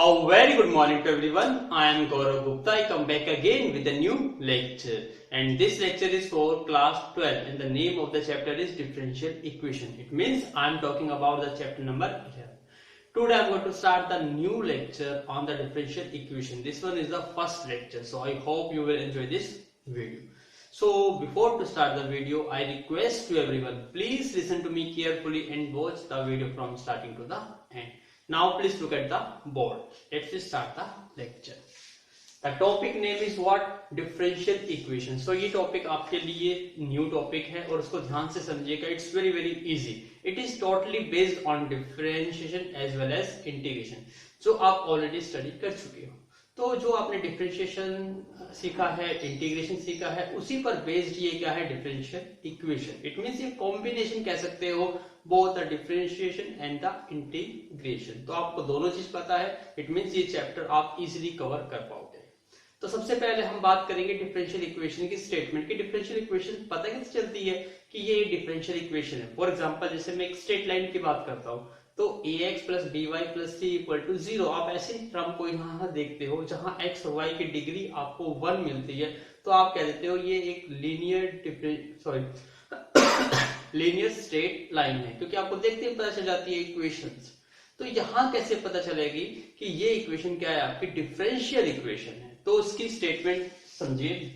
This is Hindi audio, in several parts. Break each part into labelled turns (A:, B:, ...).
A: A very good morning to everyone. I am Gaurav Gupta. I come back again with a new lecture. And this lecture is for class 12 and the name of the chapter is differential equation. It means I am talking about the chapter number 11. Today I am going to start the new lecture on the differential equation. This one is the first lecture. So I hope you will enjoy this video. So before to start the video, I request to everyone, please listen to me carefully and watch the video from starting to the end. Now please look at the board. Let's start the lecture. The topic name is what? Differential equation. So ये topic आपके लिए new topic है और उसको ध्यान से समझिएगा. It's very easy. It is totally based on differentiation as well as integration. जो आप already study कर चुके हो. तो जो आपने डिफरेंशिएशन सीखा है, इंटीग्रेशन सीखा है, उसी पर बेस्ड ये क्या है? Differential equation. इट मींस ये कॉम्बिनेशन कह सकते हो both the differentiation and the integration. तो आपको दोनों चीज पता है. इट मींस ये चैप्टर आप इजीली कवर कर पाओगे. तो सबसे पहले हम बात करेंगे डिफरेंशियल इक्वेशन की स्टेटमेंट की. डिफरेंशियल इक्वेशन पता कैसे चलती है कि ये डिफरेंशियल इक्वेशन है. फॉर एग्जांपल जैसे मैं एक स्ट्रेट लाइन की बात करता हूं तो ax plus dy plus c equal to 0. आप ऐसे टर्म को यहाँ देखते हो जहां x और y की डिग्री आपको 1 मिलती है तो आप कह देते हो ये एक लीनियर स्ट्रेट लाइन है, क्योंकि आपको देखते ही पता चल जाती है इक्वेशंस. तो यहाँ कैसे पता चलेगी कि ये इक्वेशन क्या है? आपकी डिफरेंशियल इक्वेशन है. तो उसकी स्टेटमेंट समझिए.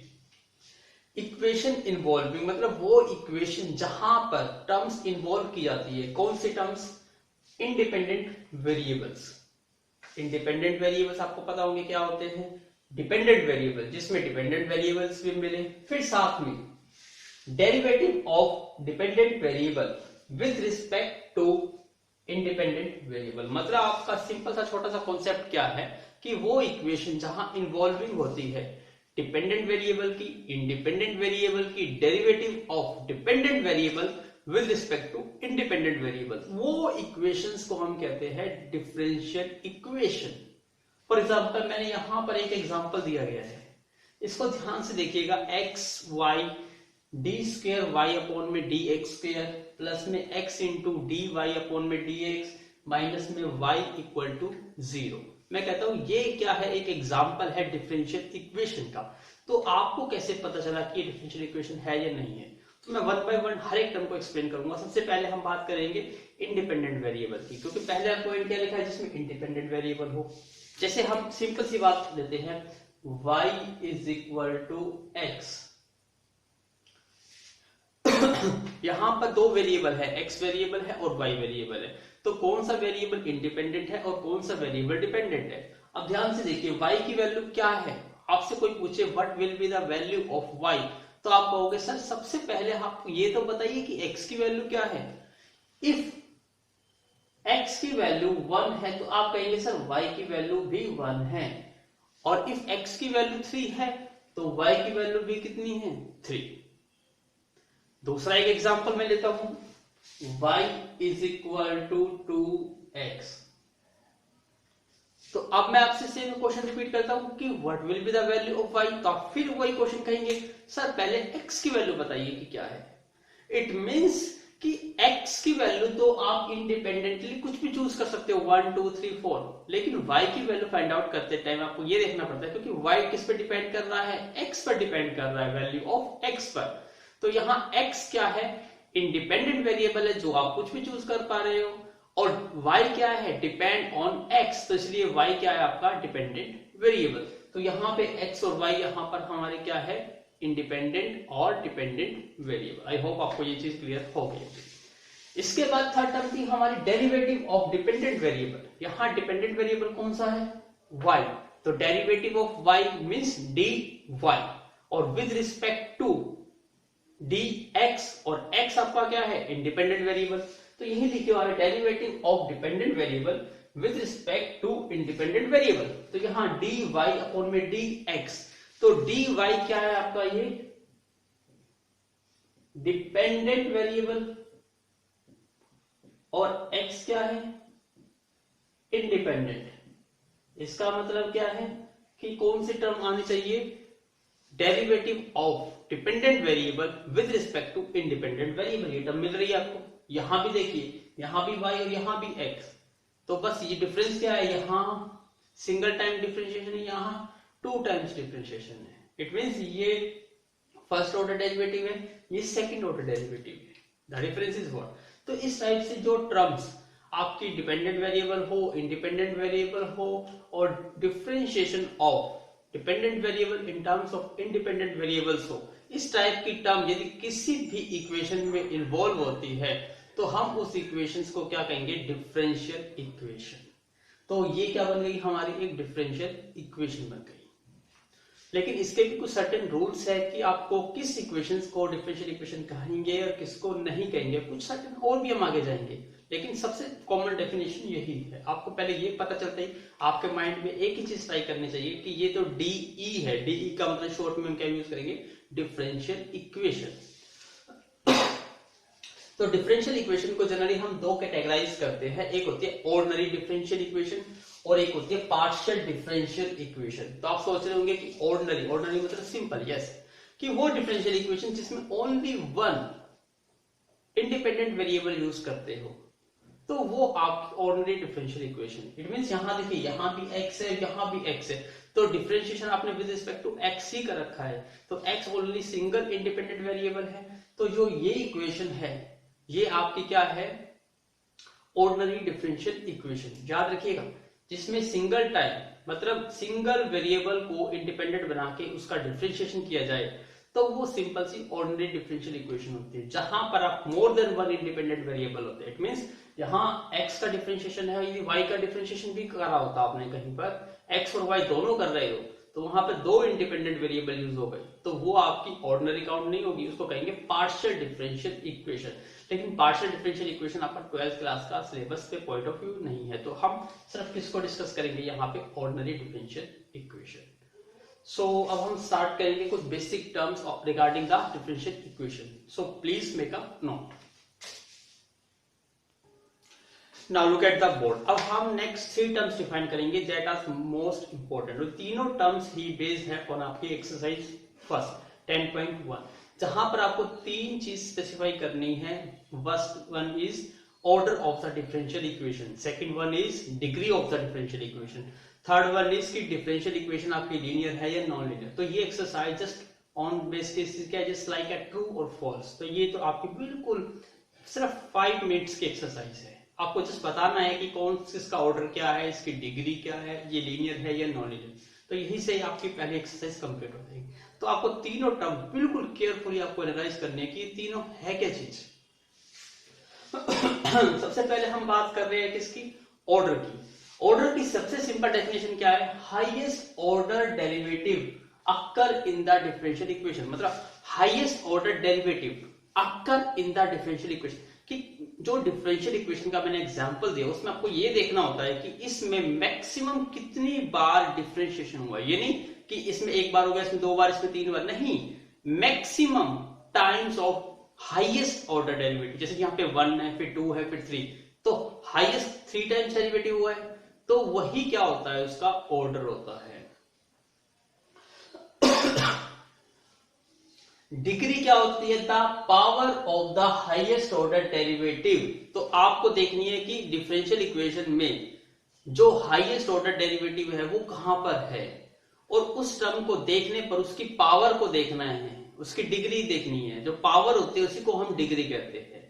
A: इक्वेशन इन्वॉल्विंग मतलब वो इक्वेशन जहां पर टर्म्स इन्वॉल्व की जाती है. कौन सी terms? Independent variables. Independent variables आपको पता होंगे क्या होते हैं? डिपेंडेंट वेरिएबल, जिसमें डिपेंडेंट वेरिएबल्स भी मिले, फिर साथ में derivative of dependent variable with respect to independent variable. मतलब आपका सिंपल सा छोटा सा कॉन्सेप्ट क्या है कि वो इक्वेशन जहां इन्वॉल्विंग होती है डिपेंडेंट वेरिएबल की, इंडिपेंडेंट वेरिएबल की, derivative of dependent variable with respect to independent variable, वो इक्वेशंस को हम कहते हैं डिफरेंशियल इक्वेशन. फॉर एग्जांपल मैंने यहां पर एक एग्जांपल दिया गया है, इसको ध्यान से देखिएगा. X Y D square Y upon में डी एक्स स्क्वायर प्लस में X into D Y upon में डी एक्स माइनस में वाई इक्वल टू 0. मैं कहता हूं ये क्या है? एक एग्जांपल है डिफरेंशियल इक्वेशन का. तो आपको कैसे पता चला कि ये डिफरेंशियल इक्वेशन है या नहीं है? तो मैं वन बाय वन हर एक टर्म को एक्सप्लेन करूंगा. सबसे पहले हम बात करेंगे इंडिपेंडेंट वेरिएबल की, क्योंकि पहले पॉइंट क्या लिखा है जिसमें इंडिपेंडेंट वेरिएबल हो. जैसे हम सिंपल सी बात लेते हैं, y is equal to X. यहां पर दो वेरिएबल है, x वेरिएबल है और y वेरिएबल है. तो कौन सा वेरिएबल इंडिपेंडेंट है और कौन सा वेरिएबल डिपेंडेंट है? अब ध्यान से देखिए, y की वैल्यू क्या है. आपसे कोई पूछे what will be the value of y, तो आप कहोगे सर सबसे पहले आप ये तो बताइए कि x की वैल्यू क्या है. इफ x की वैल्यू 1 है तो आप कहेंगे सर y की वैल्यू भी 1 है. और इफ x की वैल्यू 3 है तो y की वैल्यू भी कितनी है? 3. दूसरा एक एग्जांपल मैं लेता हूं, y is equal to 2x. तो अब मैं आपसे सेम क्वेश्चन रिपीट करता हूं कि what will be the value of y. तो आप फिर वही क्वेश्चन कहेंगे सर पहले x की वैल्यू बताइए कि क्या है. इट मींस कि x की वैल्यू तो आप इंडिपेंडेंटली कुछ भी चूज कर सकते हो 1 2 3 4, लेकिन y की वैल्यू फाइंड आउट करते टाइम आपको ये देखना पड़ता है, क्योंकि y किस पे डिपेंड कर रहा है? x पर डिपेंड कर रहा है, वैल्यू ऑफ x पर. तो यहां x क्या है? इंडिपेंडेंट वेरिएबल है जो आप कुछ भी चूज कर पा रहे हो, और y क्या है? Depend on x. तो इसलिए y क्या है? आपका डिपेंडेंट वेरिएबल. तो यहां पे x और y यहां पर हमारे क्या है? इंडिपेंडेंट और डिपेंडेंट वेरिएबल. आई होप आपको ये चीज क्लियर हो गई. इसके बाद थर्ड टर्म थी हमारी डेरिवेटिव ऑफ डिपेंडेंट वेरिएबल. यहां डिपेंडेंट वेरिएबल कौन सा है? y. तो derivative of y means dy, और विद रिस्पेक्ट टू dx, और x आपका क्या है? Independent variable. तो यही लिखे हुआ है derivative of dependent variable with respect to independent variable. तो यहां dy अपॉन में dx. तो dy क्या है आपका? ये डिपेंडेंट वेरिएबल, और x क्या है? इंडिपेंडेंट. इसका मतलब क्या है कि कौन सी टर्म आनी चाहिए? Derivative of dependent variable with respect to independent variable. ये टर्म मिल रही है आपको. यहां भी देखिए, यहां भी y और यहां भी x. तो बस ये डिफरेंस क्या है? यहां सिंगल टाइम डिफरेंशिएशन है, यहाँ 2 टाइम्स डिफरेंशिएशन है। इट मींस ये फर्स्ट ऑर्डर डेरिवेटिव है, ये सेकंड ऑर्डर डेरिवेटिव है। The difference is what. तो इस टाइप से जो टर्म्स आपकी डिपेंडेंट वेरिएबल हो, इंडिपेंडेंट वेरिएबल हो, और differentiation of dependent variable in terms of independent variables हो, इस टाइप की टर्म यदि किसी भी इक्वेशन में इन्वॉल्व होती है तो हम उस इक्वेशंस को क्या कहेंगे, डिफरेंशियल इक्वेशन। तो ये क्या बन गई, हमारी एक डिफरेंशियल इक्वेशन बन गई। लेकिन इसके भी कुछ सर्टेन रूल्स है कि आपको किस इक्वेशंस को डिफरेंशियल इक्वेशन कहेंगे और किसको नहीं कहेंगे, कुछ सर्टेन और भी हम आगे जाएंगे, लेकिन सबसे कॉमन डेफिनेशन यही है। आपको पहले ये पता चलता है, आपके माइंड में एक ही चीज ट्राई करनी चाहिए कि ये तो डीई है, डीई का मतलब शॉर्ट में हम क्या यूज करेंगे, डिफरेंशियल इक्वेशन। तो डिफरेंशियल इक्वेशन को जनरली हम दो कैटेगराइज करते हैं, एक होती है ऑर्डिनरी डिफरेंशियल इक्वेशन और एक होती है पार्शियल डिफरेंशियल इक्वेशन। तो आप सोच रहे होंगे कि ऑर्डिनरी मतलब सिंपल, यस, कि वो डिफरेंशियल इक्वेशन जिसमें only one independent variable use करते हो, तो वो आपकी ordinary differential equation. It means यहां देखिए, यहां भी x है, यहां भी x है, तो डिफरेंशिएशन आपने विद रिस्पेक्ट टू x ही कर रखा है, तो x only single independent variable है। तो जो ये इक्वेशन है ये आपकी क्या है, ऑर्डिनरी डिफरेंशियल इक्वेशन। याद रखिएगा, जिसमें सिंगल टाइम मतलब सिंगल वेरिएबल को इंडिपेंडेंट बना के उसका डिफरेंशिएशन किया जाए तो वो सिंपल सी ऑर्डिनरी डिफरेंशियल इक्वेशन होती है। जहां पर आप more than one independent variable होते हैं, इट मींस यहाँ x का डिफरेंशिएशन है, यदि y का डिफरेंशिएशन भी करा होता आपने कहीं पर, x और y दोनों कर रहे हो, तो वहां पर दो इंडिपेंडेंट वेरिएबल यूज हो गए, तो वो आपकी ऑर्डिनरी काउंट नहीं होगी, उसको कहेंगे पार्शियल डिफरेंशियल इक्वेशन। लेकिन पार्शियल डिफरेंशियल इक्वेशन आपका 12th क्लास का सिलेबस पे पॉइंट ऑफ व्यू नहीं है, तो हम सिर्फ किसको डिस्कस करेंगे यहाँ पे, ऑर्डिनरी डिफरेंशियल इक्वेशन। सो अब हम स्टार्ट करेंगे कुछ basic terms regarding the differential equation. So please make a note. Now look at the board. अब हम नेक्स्ट 3 टर्म्स डिफाइन करेंगे दैट आर मोस्ट इंपोर्टेंट, और तीनों टर्म्स ही बेस्ड है ऑन आपकी एक्सरसाइज फर्स्ट 10.1, जहां पर आपको 3 चीज स्पेसिफाई करनी है। First one is order of the differential equation, second one is degree of the differential equation, third one is कि डिफरेंशियल इक्वेशन आपकी लीनियर है या नॉन लीनियर। तो ये एक्सरसाइज जस्ट ऑन बेसिस क्या, जस्ट लाइक अ ट्रू और फॉल्स। तो ये तो आपकी बिल्कुल सिर्फ 5 मिनट्स की एक्सरसाइज है। आपको जस्ट बताना है कि कौन इसका ऑर्डर क्या है, इसकी डिग्री क्या है, ये लीनियर है या नॉन लीनियर। तो यही से आपकी पहली एक्सरसाइज कंप्लीट हो जाएगी। तो आपको तीनों टर्म बिल्कुल केयरफुली आपको एनालाइज करनी है कि ये तीनों है क्या चीज। सबसे पहले हम बात कर रहे हैं किसकी, ऑर्डर की। ऑर्डर की सबसे सिंपल डेफिनेशन क्या है, highest order derivative occur in the differential equation. मतलब highest order derivative occur in the differential equation, कि जो डिफरेंशियल इक्वेशन का मैंने एग्जांपल दिया उसमें आपको ये देखना होता है कि इसमें मैक्सिमम कितनी बार डिफरेंशिएशन हुआ, ये नहीं कि इसमें एक बार हो गया, इसमें 2 बार, इसमें 3 बार, नहीं, maximum times of highest order derivative. जैसे कि यहाँ पे 1 है, फिर 2 है, फिर 3, तो हाईएस्ट 3 टाइम्स डेरिवेटिव हुआ है, तो वही क्या होता है, उसका ऑर्डर होता है। डिग्री क्या होती है, the power of the highest order derivative. तो आपको देखनी है कि डिफरेंशियल इक्वेशन में जो हाईएस्ट ऑर्डर डेरिवेटिव है वो कहां पर है, और उस टर्म को देखने पर उसकी पावर को देखना है, उसकी डिग्री देखनी है। जो पावर होती है उसी को हम डिग्री कहते हैं।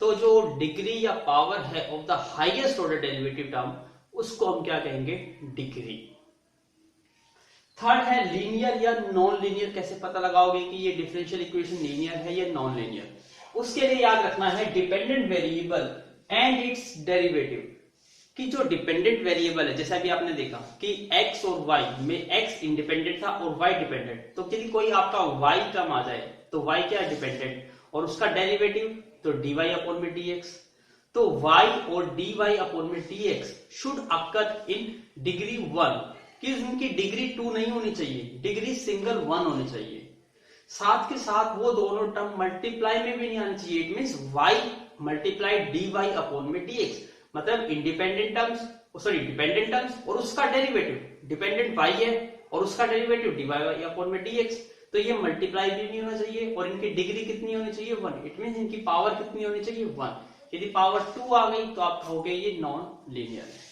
A: तो जो डिग्री या पावर है of the highest order derivative term, उसको हम क्या कहेंगे, डिग्री। थर्ड है लीनियर या नॉन लीनियर। कैसे पता लगाओगे कि ये डिफरेंशियल इक्वेशन लीनियर है या नॉन लीनियर, उसके लिए याद रखना है dependent variable and it's derivative. कि जो डिपेंडेंट वेरिएबल है, जैसा भी आपने देखा कि x और y में x इंडिपेंडेंट था और y डिपेंडेंट, तो यदि कोई आपका y टर्म आ जाए तो y क्या है, डिपेंडेंट, और उसका डेरिवेटिव तो dy अपॉन में dx। तो y और dy अपॉन में dx should occur in degree 1, कि उनकी डिग्री 2 नहीं होनी चाहिए, डिग्री सिंगल 1 होनी चाहिए। साथ के साथ वो दोनों टर्म मल्टीप्लाई में भी नहीं आनी चाहिए। It means y multiply dy upon में dx, मतलब independent terms, sorry dependent terms और उसका डेरिवेटिव, डिपेंडेंट y है और उसका डेरिवेटिव dy अपॉन में dx, तो ये मल्टीप्लाई भी नहीं होना चाहिए, और इनकी डिग्री कितनी होनी चाहिए, 1। इट मींस इनकी पावर कितनी होनी चाहिए, 1। यदि पावर 2 आ गई तो आप कहोगे ये नॉन लीनियर है।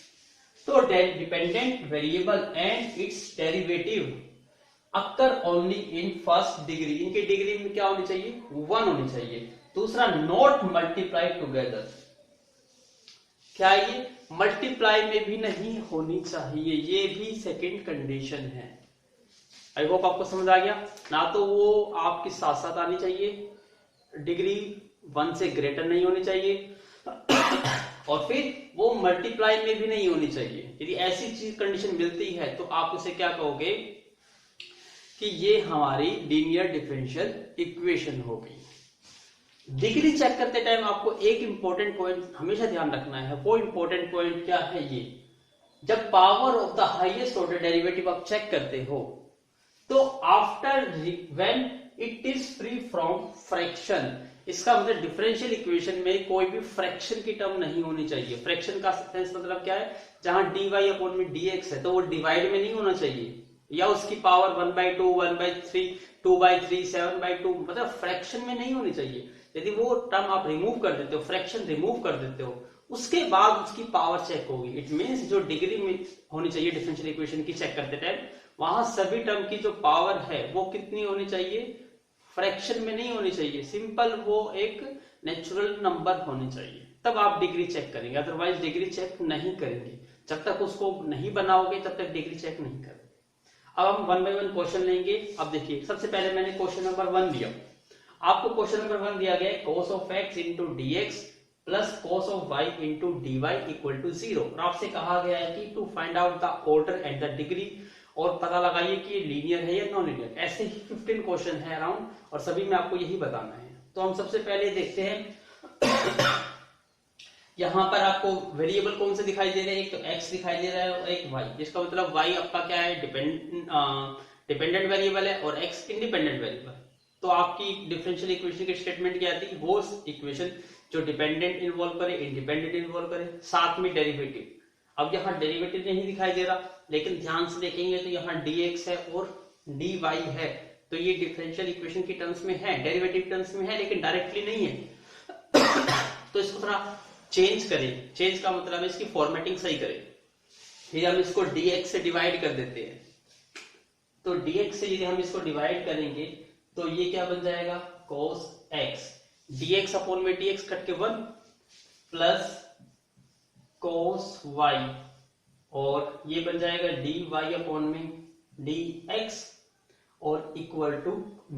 A: तो dependent variable and it's derivative occur only in first degree, इनकी डिग्री में क्या होनी चाहिए, 1 होनी चाहिए। दूसरा, नॉट मल्टीप्लाई टुगेदर, क्या ये मल्टीप्लाई में भी नहीं होनी चाहिए, ये भी सेकंड कंडीशन है। आई होप आपको समझ आ गया ना। तो वो आपके साथ साथ आनी चाहिए, डिग्री 1 से ग्रेटर नहीं होनी चाहिए और फिर वो मल्टीप्लाई में भी नहीं होनी चाहिए। यदि ऐसी चीज कंडीशन मिलती है तो आप उसे क्या कहोगे कि ये हमारी लीनियर डिफरेंशियल इक्वेशन होगी। डिग्री चेक करते टाइम आपको एक इंपॉर्टेंट पॉइंट हमेशा ध्यान रखना है। वो इंपॉर्टेंट पॉइंट क्या है, ये जब power of the highest order derivative आप चेक करते हो तो after when it is free from fraction, इसका मतलब डिफरेंशियल इक्वेशन में कोई भी फ्रैक्शन की टर्म नहीं होनी चाहिए। फ्रैक्शन का सेंस मतलब क्या है, जहां dy अपॉन में dx है तो वो डिवाइड में नहीं होना चाहिए, या उसकी पावर 1/2, 1/3, 2/3, 7/2, मतलब फ्रैक्शन में नहीं होनी चाहिए। यदि वो टर्म आप रिमूव कर देते हो, फ्रैक्शन रिमूव कर देते हो, उसके बाद उसकी पावर चेक होगी। इट मींस जो डिग्री में होनी चाहिए डिफरेंशियल इक्वेशन की चेक करते टाइम, वहां सभी टर्म की जो पावर है वो कितनी होनी चाहिए, फ्रैक्शन में नहीं होनी चाहिए, सिंपल वो एक नेचुरल नंबर होनी चाहिए, तब आप डिग्री चेक करेंगे। अदरवाइज डिग्री चेक नहीं करेंगे, जब तक उसको नहीं बनाओगे तब तक डिग्री चेक नहीं करेंगे। अब हम 1 बाय 1 क्वेश्चन लेंगे। अब देखिए, सबसे पहले मैंने क्वेश्चन नंबर 1 दिया, आपको क्वेश्चन नंबर 1 दिया गया है cos of x into dx plus cos of y into dy equal to 0, और आपसे कहा गया है कि to find out the order and the degree, और पता लगाइए कि ये लीनियर है या नॉन लीनियर। ऐसे ही 15 क्वेश्चन है अराउंड, और सभी में आपको यही बताना है। तो हम सबसे पहले देखते हैं यहां पर आपको वेरिएबल कौन से दिखाई दे रहे हैं, एक तो x दिखाई दे रहा है और एक y, जिसका मतलब y आपका क्या है, डिपेंडेंट वेरिएबल है और x इंडिपेंडेंट वेरिएबल। तो आपकी डिफरेंशियल इक्वेशन की स्टेटमेंट क्या आती है, वो इक्वेशन जो डिपेंडेंट इन्वॉल्व करे, इंडिपेंडेंट इन्वॉल्व करे, साथ में डेरिवेटिव। अब यहाँ डेरिवेटिव नहीं दिखाई दे रहा, लेकिन ध्यान से देखेंगे तो यहाँ dx है और dy है, तो ये डिफरेंशियल इक्वेशन की टर्म्स में है, डेरिवेटिव टर्म्स में है, लेकिन डायरेक्टली नहीं है। तो इसको थोड़ा चेंज करें, चेंज का मतलब है इसकी फॉर्मेटिंग सही करें। फिर हम इसको dx से डिवाइड कर देते हैं, तो dx से यदि हम इसको डिवाइड करेंगे तो ये क्या बन जाएगा, cos x, dx अपॉन में dx कट के 1 प्लस cos y, और ये बन जाएगा dy अपॉन में dx, और इक्वल टू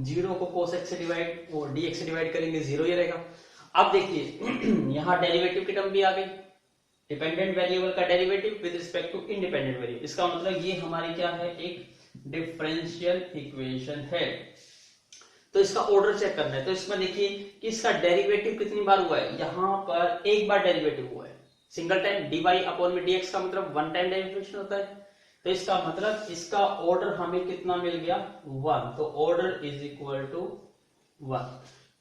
A: 0 को cos x से डिवाइड और dx से डिवाइड करेंगे 0 ही रहेगा। अब देखिए यहाँ डेरिवेटिव की टर्म भी आ गई, डिपेंडेंट वेरिएबल का derivative with respect to independent variable, इसका मतलब ये हमारी क्या है, एक डिफरेंशियल इक्वेशन है। तो इसका ऑर्डर चेक करना है। तो इसमें देखिए कि इसका डेरिवेटिव कितनी बार हुआ है, यहाँ पर एक बार डेरिवेटिव हुआ है, सिंगल टाइम। dy अपॉन में dx का मतलब 1 टाइम डेरिवेशन होता है, तो इसका मतलब इसका ऑर्डर हमें कितना मिल गया, 1, तो ऑर्डर इज इक्वल टू 1।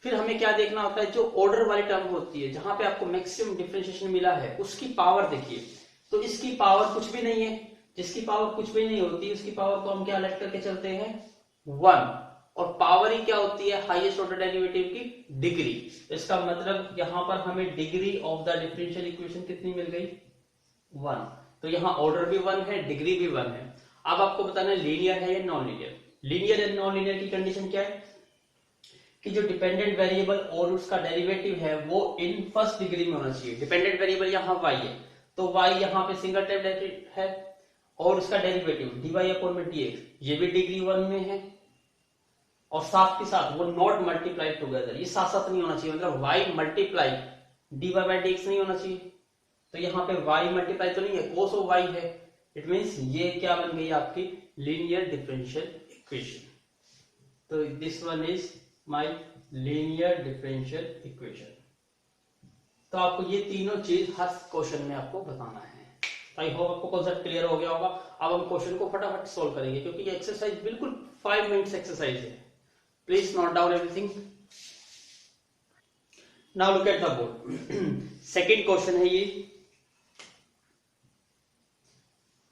A: फिर हमें क्या देखना होता है, जो ऑर्डर वाली टर्म होती है जहां पे आपको मैक्सिमम डिफरेंशिएशन मिला है, उसकी पावर देखिए। तो इसकी पावर कुछ भी नहीं है, जिसकी पावर कुछ भी नहीं होती उसकी पावर को हम क्या लेट करके चलते हैं, 1, और पावर ही क्या होती है, हाईएस्ट ऑर्डर डेरिवेटिव की डिग्री। इसका मतलब यहां पर हमें degree of the differential equation कितनी मिल गई, 1। तो यहाँ ऑर्डर भी 1 है, डिग्री भी 1 है। अब आपको बताना है लीनियर है या non linear. Linear and non linear की कंडीशन क्या है कि जो डिपेंडेंट वेरिएबल और उसका डेरिवेटिव है वो इन फर्स्ट डिग्री में होना चाहिए। डिपेंडेंट वेरिएबल यहाँ y है, तो y यहाँ पे सिंगल टाइम डेरिवेटिव है, और उसका डेरिवेटिव dy अपॉन में dx, ये भी डिग्री 1 में है, और साथ के साथ वो नॉट मल्टीप्लाई टुगेदर, ये साथ साथ नहीं होना चाहिए, मतलब y multiply dy by dx नहीं होना चाहिए। तो यहाँ पे y मल्टीप्लाई तो नहीं है, cos ऑफ y है, इट मींस ये क्या बन गई आपकी लीनियर डिफरेंशियल इक्वेशन। तो this one is my linear differential equation. तो आपको ये तीनों चीज हर क्वेश्चन में आपको बताना है। आई होप आपको कॉन्सेप्ट क्लियर हो गया होगा। अब हम क्वेश्चन को फटाफट सॉल्व करेंगे, क्योंकि ये एक्सरसाइज बिल्कुल 5 मिनट्स एक्सरसाइज है। Please note down everything. Now look at the board. Second question है ये,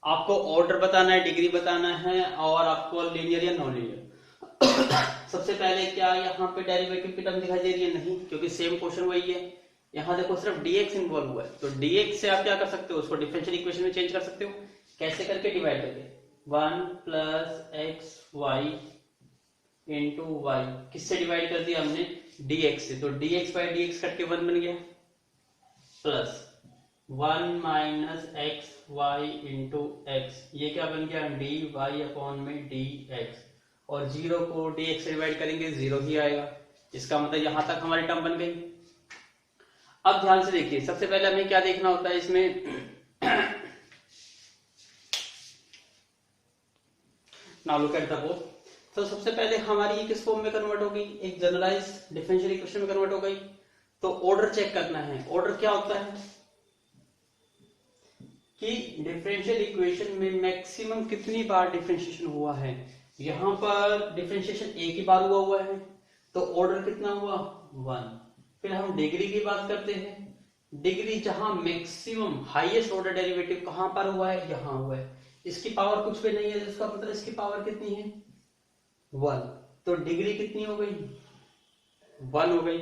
A: आपको ऑर्डर बताना है, डिग्री बताना है, और आपको लीनियर या नॉन लीनियर। सबसे पहले क्या यहाँ पे डेरिवेटिव की टर्म दिखाई दे रही है, नहीं, क्योंकि सेम क्वेश्चन वही है। यहाँ देखो सिर्फ dx इन्वॉल्व हुआ है, तो dx से आप क्या कर सकते हो, उसको डिफरेंशियल इक्वेशन में चेंज कर सकते हो। कैसे करके, डिवाइड करके 1 plus X Y into Y, किससे डिवाइड कर दिया हमने, dx से, तो dx by D X cut के 1 बन गया, plus 1 minus X Y into X, ये क्या बन गया, डी वाई अपॉन में डी एक्स, और 0 को dx से डिवाइड करेंगे 0 ही आएगा। इसका मतलब यहां तक हमारी टर्म बन गई। अब ध्यान से देखिए, सबसे पहले हमें क्या देखना होता है इसमें, now look at the board. तो सबसे पहले हमारी ये किस फॉर्म में कन्वर्ट हो गई, एक जनरलाइज डिफरेंशियल इक्वेशन में कन्वर्ट हो गई। तो ऑर्डर चेक करना है। ऑर्डर क्या होता है कि डिफरेंशियल इक्वेशन में मैक्सिमम कितनी बार डिफरेंशिएशन हुआ है। यहां पर डिफरेंशिएशन एक ही बार हुआ है, तो ऑर्डर कितना हुआ, 1। फिर हम डिग्री की बात करते हैं। डिग्री जहां मैक्सिमम हाईएस्ट ऑर्डर डेरिवेटिव कहां पर हुआ है, यहां हुआ है। इसकी पावर कुछ भी नहीं है, इसका मतलब इसकी पावर कितनी है, 1। तो डिग्री कितनी हो गई, 1 हो गई।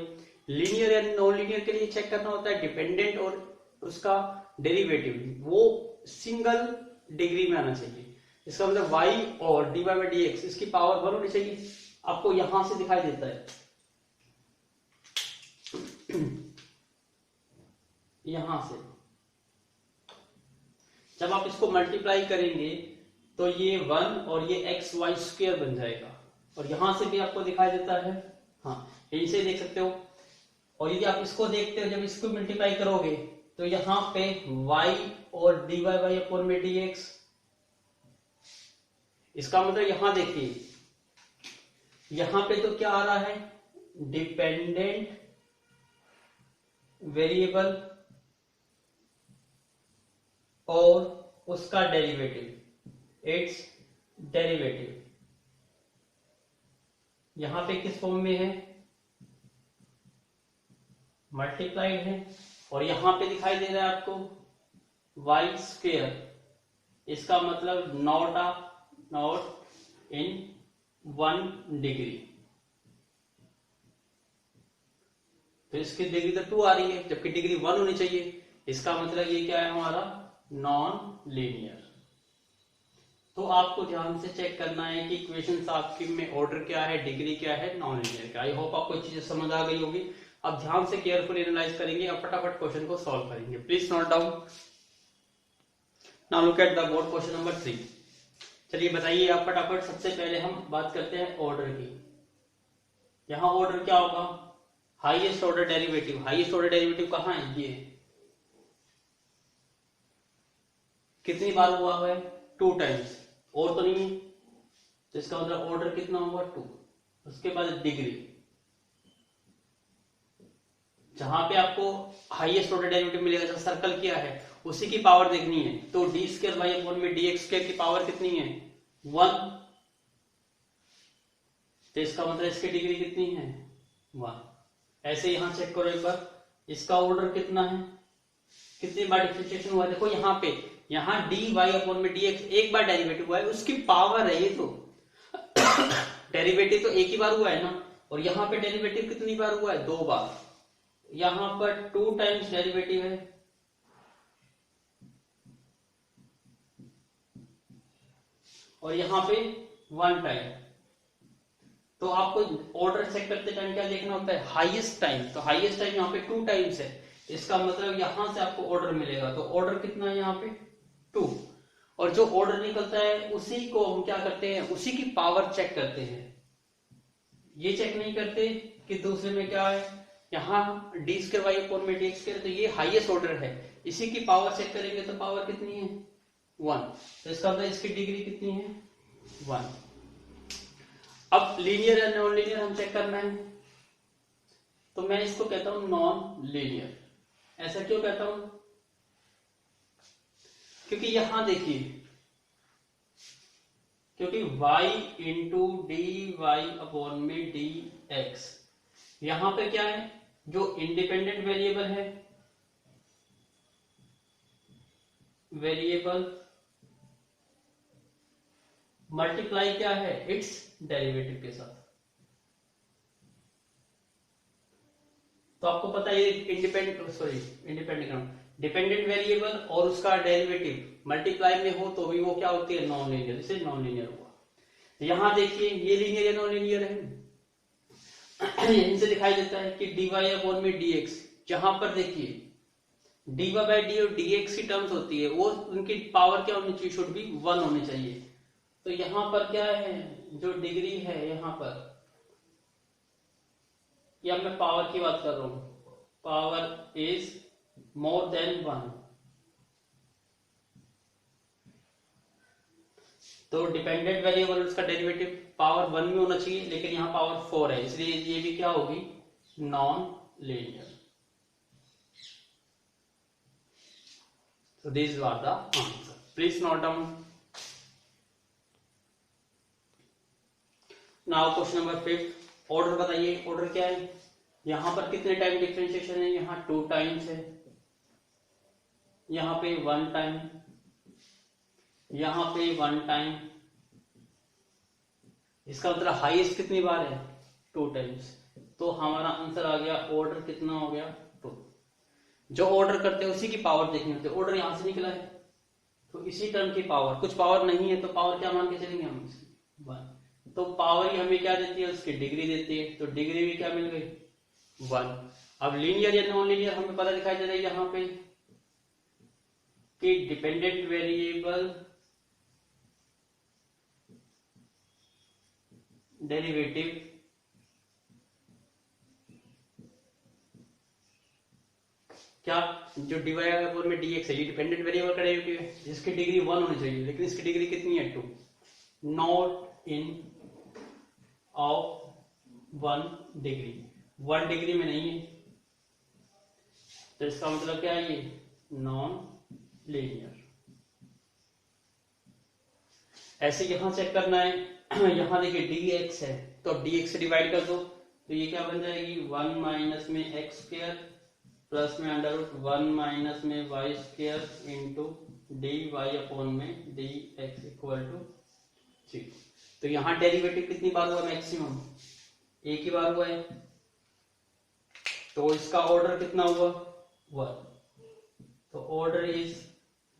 A: लीनियर या नॉन लीनियर के लिए चेक करना होता है डिपेंडेंट और उसका डेरिवेटिव, वो सिंगल डिग्री में आना चाहिए। इसका मतलब y और dy बाई डी एक्स, इसकी पावर 1 होनी चाहिए। आपको यहां से दिखाई देता है, यहां से जब आप इसको मल्टीप्लाई करेंगे तो ये 1 और ये एक्स वाई स्क्वायर बन जाएगा, और यहां से भी आपको दिखाई देता है, हाँ यहीं से देख सकते हो। और यदि आप इसको देखते हो, जब इसको मल्टीप्लाई करोगे तो यहां पे y और dy बाई अपॉन में dx, इसका मतलब यहां देखिए, यहां पे तो क्या आ रहा है, डिपेंडेंट वेरिएबल और उसका डेरिवेटिव, इट्स डेरिवेटिव यहां पे किस फॉर्म में है, मल्टीप्लाइड है, और यहां पे दिखाई दे रहा है आपको वाई स्क्वेयर। इसका मतलब नॉट इन 1 डिग्री, तो इसकी डिग्री तो 2 आ रही है, जबकि डिग्री 1 होनी चाहिए। इसका मतलब ये क्या है हमारा, नॉन लीनियर। तो आपको ध्यान से चेक करना है कि इक्वेशंस आपकी में ऑर्डर क्या है, डिग्री क्या है, नॉन लीनियर क्या। आई होप आपको चीजें समझ आ गई होगी। अब ध्यान से केयरफुली एनालाइज करेंगे और फटाफट क्वेश्चन को सॉल्व करेंगे। Please note down. Now look at the board question number 3। चलिए बताइए आप फटाफट। सबसे पहले हम बात करते हैं ऑर्डर की। यहां ऑर्डर क्या होगा, highest order derivative. Highest order derivative कहां है, ये कितनी बार हुआ है, 2 टाइम्स, और तो नहीं है, तो इसका मतलब ऑर्डर कितना होगा, 2। उसके बाद डिग्री, जहां पे आपको हाईएस्ट ऑर्डर डेरिवेटिव मिलेगा, जैसा सर्कल किया है, उसी की पावर देखनी है। तो डी स्क्वायर बाई अपॉन में डी एक्स स्क्वायर की पावर कितनी है, 1। तो इसका मतलब इसकी डिग्री कितनी है, 1। ऐसे यहां चेक करो एक बार, इसका ऑर्डर कितना है, कितनी बार डिफरेंशिएशन हुआ है। देखो यहाँ पे, यहाँ डी वाई अपॉन में डी एक्स एक बार डेरिवेटिव हुआ है, उसकी पावर है ये, तो डेरिवेटिव तो एक ही बार हुआ है ना। और यहाँ पे डेरिवेटिव कितनी बार हुआ है, 2 बार। यहां पर 2 टाइम्स डेरिवेटिव है, और यहां पे 1 टाइम। तो आपको ऑर्डर चेक करते टाइम क्या देखना होता है, हाईएस्ट टाइम। तो हाईएस्ट टाइम यहाँ पे 2 टाइम्स है, इसका मतलब यहां से आपको ऑर्डर मिलेगा। तो ऑर्डर कितना है यहाँ पे, 2। और जो ऑर्डर निकलता है उसी को हम क्या करते हैं, उसी की पावर चेक करते हैं। ये चेक नहीं करते कि दूसरे में क्या है, यहाँ डी स्क्वायर वाई अपॉन में डी एक्स स्क्वायर, तो ये हाईएस्ट ऑर्डर है, इसी की पावर चेक करेंगे तो पावर कितनी है, 1। तो इसका मतलब इसकी डिग्री कितनी है, 1। अब लीनियर या नॉन लीनियर हम चेक करना है, तो मैं इसको कहता हूं नॉन लीनियर। ऐसा क्यों कहता हूं, क्योंकि यहां देखिए, क्योंकि y into D Y upon में डी एक्स, यहां पे क्या है, जो इंडिपेंडेंट वेरिएबल है, वेरिएबल मल्टीप्लाई क्या है, इट्स डेरिवेटिव के साथ। तो आपको पता है ये डिपेंडेंट वेरिएबल और उसका डेरिवेटिव मल्टीप्लाई में हो तो भी वो क्या होती है, नॉन लीनियर, इसे नॉन लीनियर हुआ। यहां देखिए ये लीनियर या नॉन लीनियर है, यहीं से दिखाई देता है कि dy अपॉन में dx, जहां पर देखिए dy बाई डी और dx की टर्म्स होती है, वो उनकी पावर क्या होनी चाहिए, शुड बी 1 होनी चाहिए। तो यहां पर क्या है, जो डिग्री है यहां पर, या मैं पावर की बात कर रहा हूं, पावर इज मोर देन 1, तो डिपेंडेंट वेरिएबल उसका डेरिवेटिव पावर 1 में होना चाहिए, लेकिन यहाँ पावर 4 है, इसलिए ये भी क्या होगी, non linear. So these are the answer. Please note down. Now question number 5. Order बताइए, ऑर्डर क्या है, यहां पर कितने टाइम डिफरेंशिएशन है, यहाँ 2 टाइम्स है, यहाँ पे 1 टाइम, यहाँ पे 1 टाइम, इसका मतलब हाईएस्ट कितनी बार है, 2 टाइम्स। तो हमारा आंसर आ गया, ऑर्डर कितना हो गया, 2। जो ऑर्डर करते हैं उसी की पावर देखनी होती है, ऑर्डर यहां से निकला है तो इसी टर्म की पावर, कुछ पावर नहीं है तो पावर क्या मान के चलेंगे हम, 1। तो पावर ही हमें क्या देती है, उसकी डिग्री देती है, तो डिग्री भी क्या मिल गई, 1। अब लीनियर या नॉन लीनियर हमें पता दिखाई दे रहा है यहाँ पे कि डिपेंडेंट वेरिएबल डेरिवेटिव क्या, जो डिवाइड में dx है, ये डिपेंडेंट वेरिएबल का डेरिवेटिव है, जिसकी डिग्री 1 होनी चाहिए, लेकिन इसकी डिग्री कितनी है, 2, not in of 1 degree, 1 degree में नहीं है, तो इसका मतलब क्या है, ये नॉन लीनियर। ऐसे यहां चेक करना है, यहां देखिए dx है तो dx से डिवाइड कर दो, तो ये क्या बन जाएगी, 1 माइनस में एक्स स्क्वायर प्लस में अंडर रूट 1 माइनस में Y square into D Y upon में डी एक्स इक्वल टू 0। तो यहाँ डेरिवेटिव कितनी बार हुआ, मैक्सिमम एक ही बार हुआ है, तो इसका ऑर्डर कितना हुआ, 1, तो ऑर्डर इज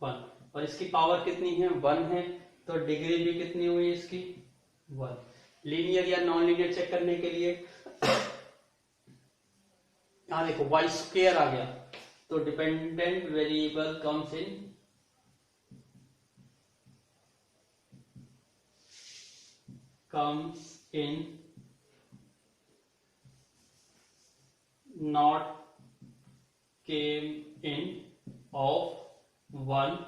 A: 1, और इसकी पावर कितनी है, 1 है, तो डिग्री भी कितनी हुई इसकी, 1। लीनियर या नॉन लीनियर चेक करने के लिए यहां देखो वाई स्क्वायर आ गया, तो dependent variable comes in not came in of 1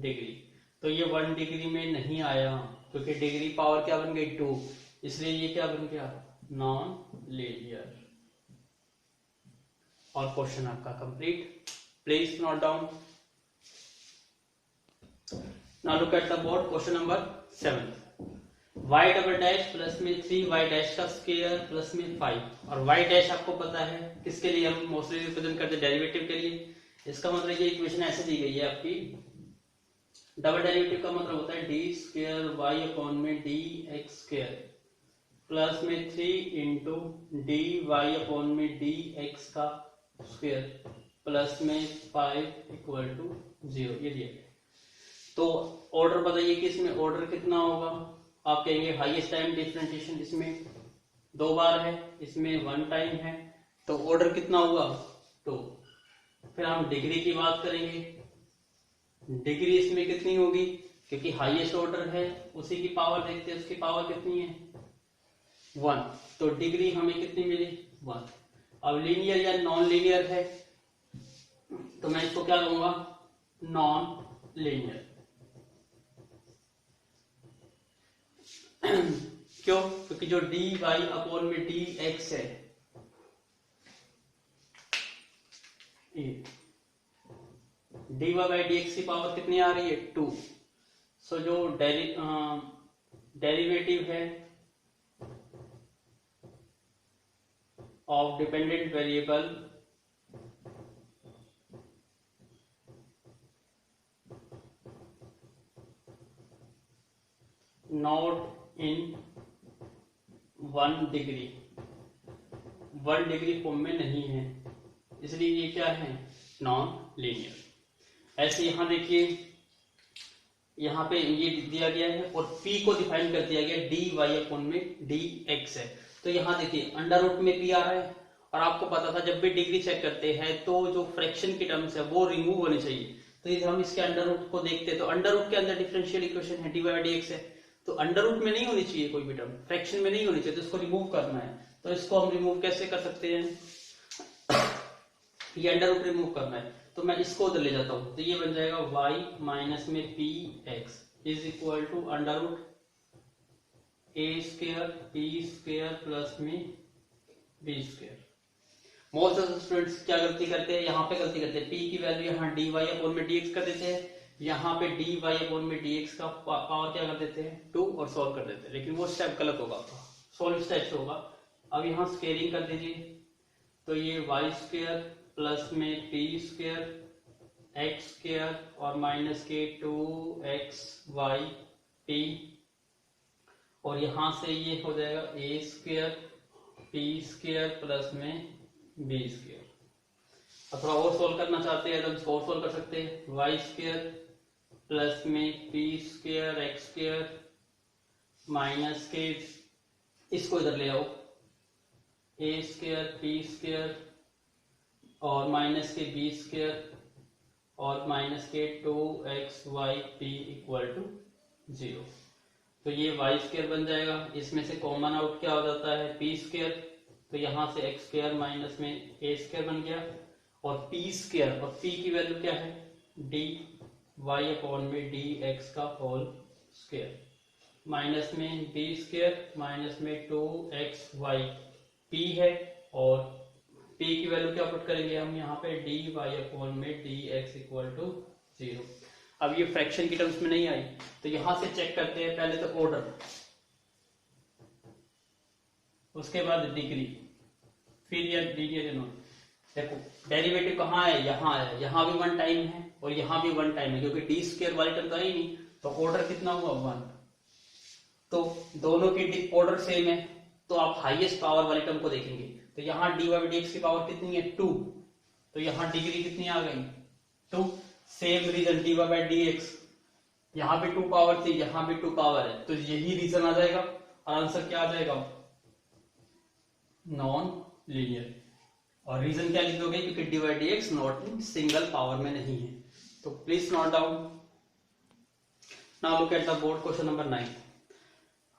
A: degree, तो ये 1 डिग्री में नहीं आया क्योंकि डिग्री पावर क्या बन गई, 2, इसलिए ये क्या बन गया, नॉन लीनियर। और क्वेश्चन आपका complete. Please note down. Now look at the board, question number 7। y double dash plus में 3y डैश का स्क्वायर प्लस में 5, और y डैश आपको पता है किसके लिए हम मोस्टली रिप्रेजेंट करते हैं, डेरिवेटिव के लिए। इसका मतलब ये इक्वेशन ऐसे दी गई है आपकी, डबल डेरिवेटिव का मतलब होता है डी स्क्वायर वाई अपॉन में डी एक्स स्क्वायर प्लस में 3 इंटू डी वाई अपॉन में डी एक्स का स्क्वायर प्लस में 5 इक्वल टू 0, ये दिया गया। तो ऑर्डर बताइए कि इसमें ऑर्डर कितना होगा, आप कहेंगे हाईएस्ट टाइम डिफरेंशिएशन इसमें 2 बार है, इसमें 1 टाइम है, तो ऑर्डर कितना हुआ, 2। फिर हम डिग्री की बात करेंगे, डिग्री इसमें कितनी होगी, क्योंकि हाईएस्ट ऑर्डर है, उसी की पावर देखते हैं, उसकी पावर कितनी है, 1, तो डिग्री हमें कितनी मिली, 1। अब लीनियर या नॉन लीनियर है तो मैं इसको क्या कहूंगा, नॉन लीनियर। क्यों, क्योंकि जो डी वाई अपॉन में डी एक्स है, D Y by D X की पावर कितनी आ रही है, 2। सो जो डेरिवेटिव है of dependent variable not in 1 degree, 1 degree form में नहीं है, इसलिए ये क्या है, नॉन लीनियर। ऐसे यहाँ देखिए, यहाँ पे ये दिया गया है और p को डिफाइन कर दिया गया dy अपॉन में dx है। तो यहाँ देखिए अंडर रूट में p आ रहा है, और आपको पता था जब भी डिग्री चेक करते हैं तो जो फ्रैक्शन की टर्म्स है वो रिमूव होनी चाहिए। तो यदि हम इसके अंडर रूट को देखते हैं तो अंडर रूट के अंदर डिफरेंशियल इक्वेशन है dy dx है, तो अंडर रूट में नहीं होनी चाहिए कोई भी टर्म, फ्रैक्शन में नहीं होनी चाहिए, तो इसको रिमूव करना है। तो इसको हम रिमूव कैसे कर सकते हैं, ये अंडर रूट रिमूव करना है, तो मैं इसको उधर ले जाता हूं, तो ये बन जाएगा y माइनस में P X is equal to under root A square P square plus में B square. Most of the students क्या गलती करते हैं, यहाँ पे गलती करते हैं, p की वैल्यू यहाँ dy अपॉन में dx कर देते हैं, यहाँ पे dy अपॉन में dx का पावर क्या कर देते हैं 2 और सॉल्व कर देते हैं, लेकिन वो स्टेप गलत होगा आपका, सॉल्व स्टेप से होगा। अब यहाँ स्केलिंग कर दीजिए, तो ये वाई स्क्वायर प्लस में पी स्क्वायर एक्स स्क्वायर और माइनस के 2xy p, और यहां से ये हो जाएगा A square P square plus में बी स्क्वायर। अब थोड़ा और सोल्व करना चाहते हैं तो इसको और सोल्व कर सकते हैं, वाई स्क्वायर प्लस में P square x square minus के, इसको इधर ले आओ, ए स्क्वायर पी स्क्वायर और माइनस के बी स्क्वायर और माइनस के 2xyp इक्वल टू 0। तो ये वाई स्क्वायर बन जाएगा, इसमें से कॉमन आउट क्या हो जाता है पी स्क्वायर, तो यहां से एक्स स्क्वायर माइनस में ए स्क्वायर बन गया, और पी स्क्वायर और पी की वैल्यू क्या है डी वाई अपॉन में डी एक्स का होल स्क्वायर माइनस में बी स्क्वायर माइनस में 2xy p है, और p की वैल्यू क्या पुट करेंगे हम यहाँ पे dy अपॉन में dx इक्वल टू 0। अब ये फ्रैक्शन की टर्म्स में नहीं आई, तो यहां से चेक करते हैं पहले तो ऑर्डर, उसके बाद डिग्री, फिर ये लीनियर नॉन। देखो डेरिवेटिव कहाँ है, यहाँ है, यहाँ भी वन टाइम है और यहाँ भी वन टाइम है, क्योंकि डी स्क्वायर वाली टर्म तो आई नहीं, तो ऑर्डर कितना हुआ 1, तो दोनों की ऑर्डर सेम है, तो आप हाईएस्ट पावर वाली टर्म को देखेंगे, तो यहाँ dy बाई dx की पावर कितनी है 2, तो यहाँ डिग्री कितनी आ गई 2। Same reason dy by dx, यहाँ भी 2 पावर थी, यहाँ भी 2 पावर है, तो यही रीजन आ जाएगा और आंसर क्या आ जाएगा नॉन लीनियर। और रीजन क्या लिख दोगे, क्योंकि dy by dx not in single power में नहीं है। तो please note down. Now look at the board question number 9।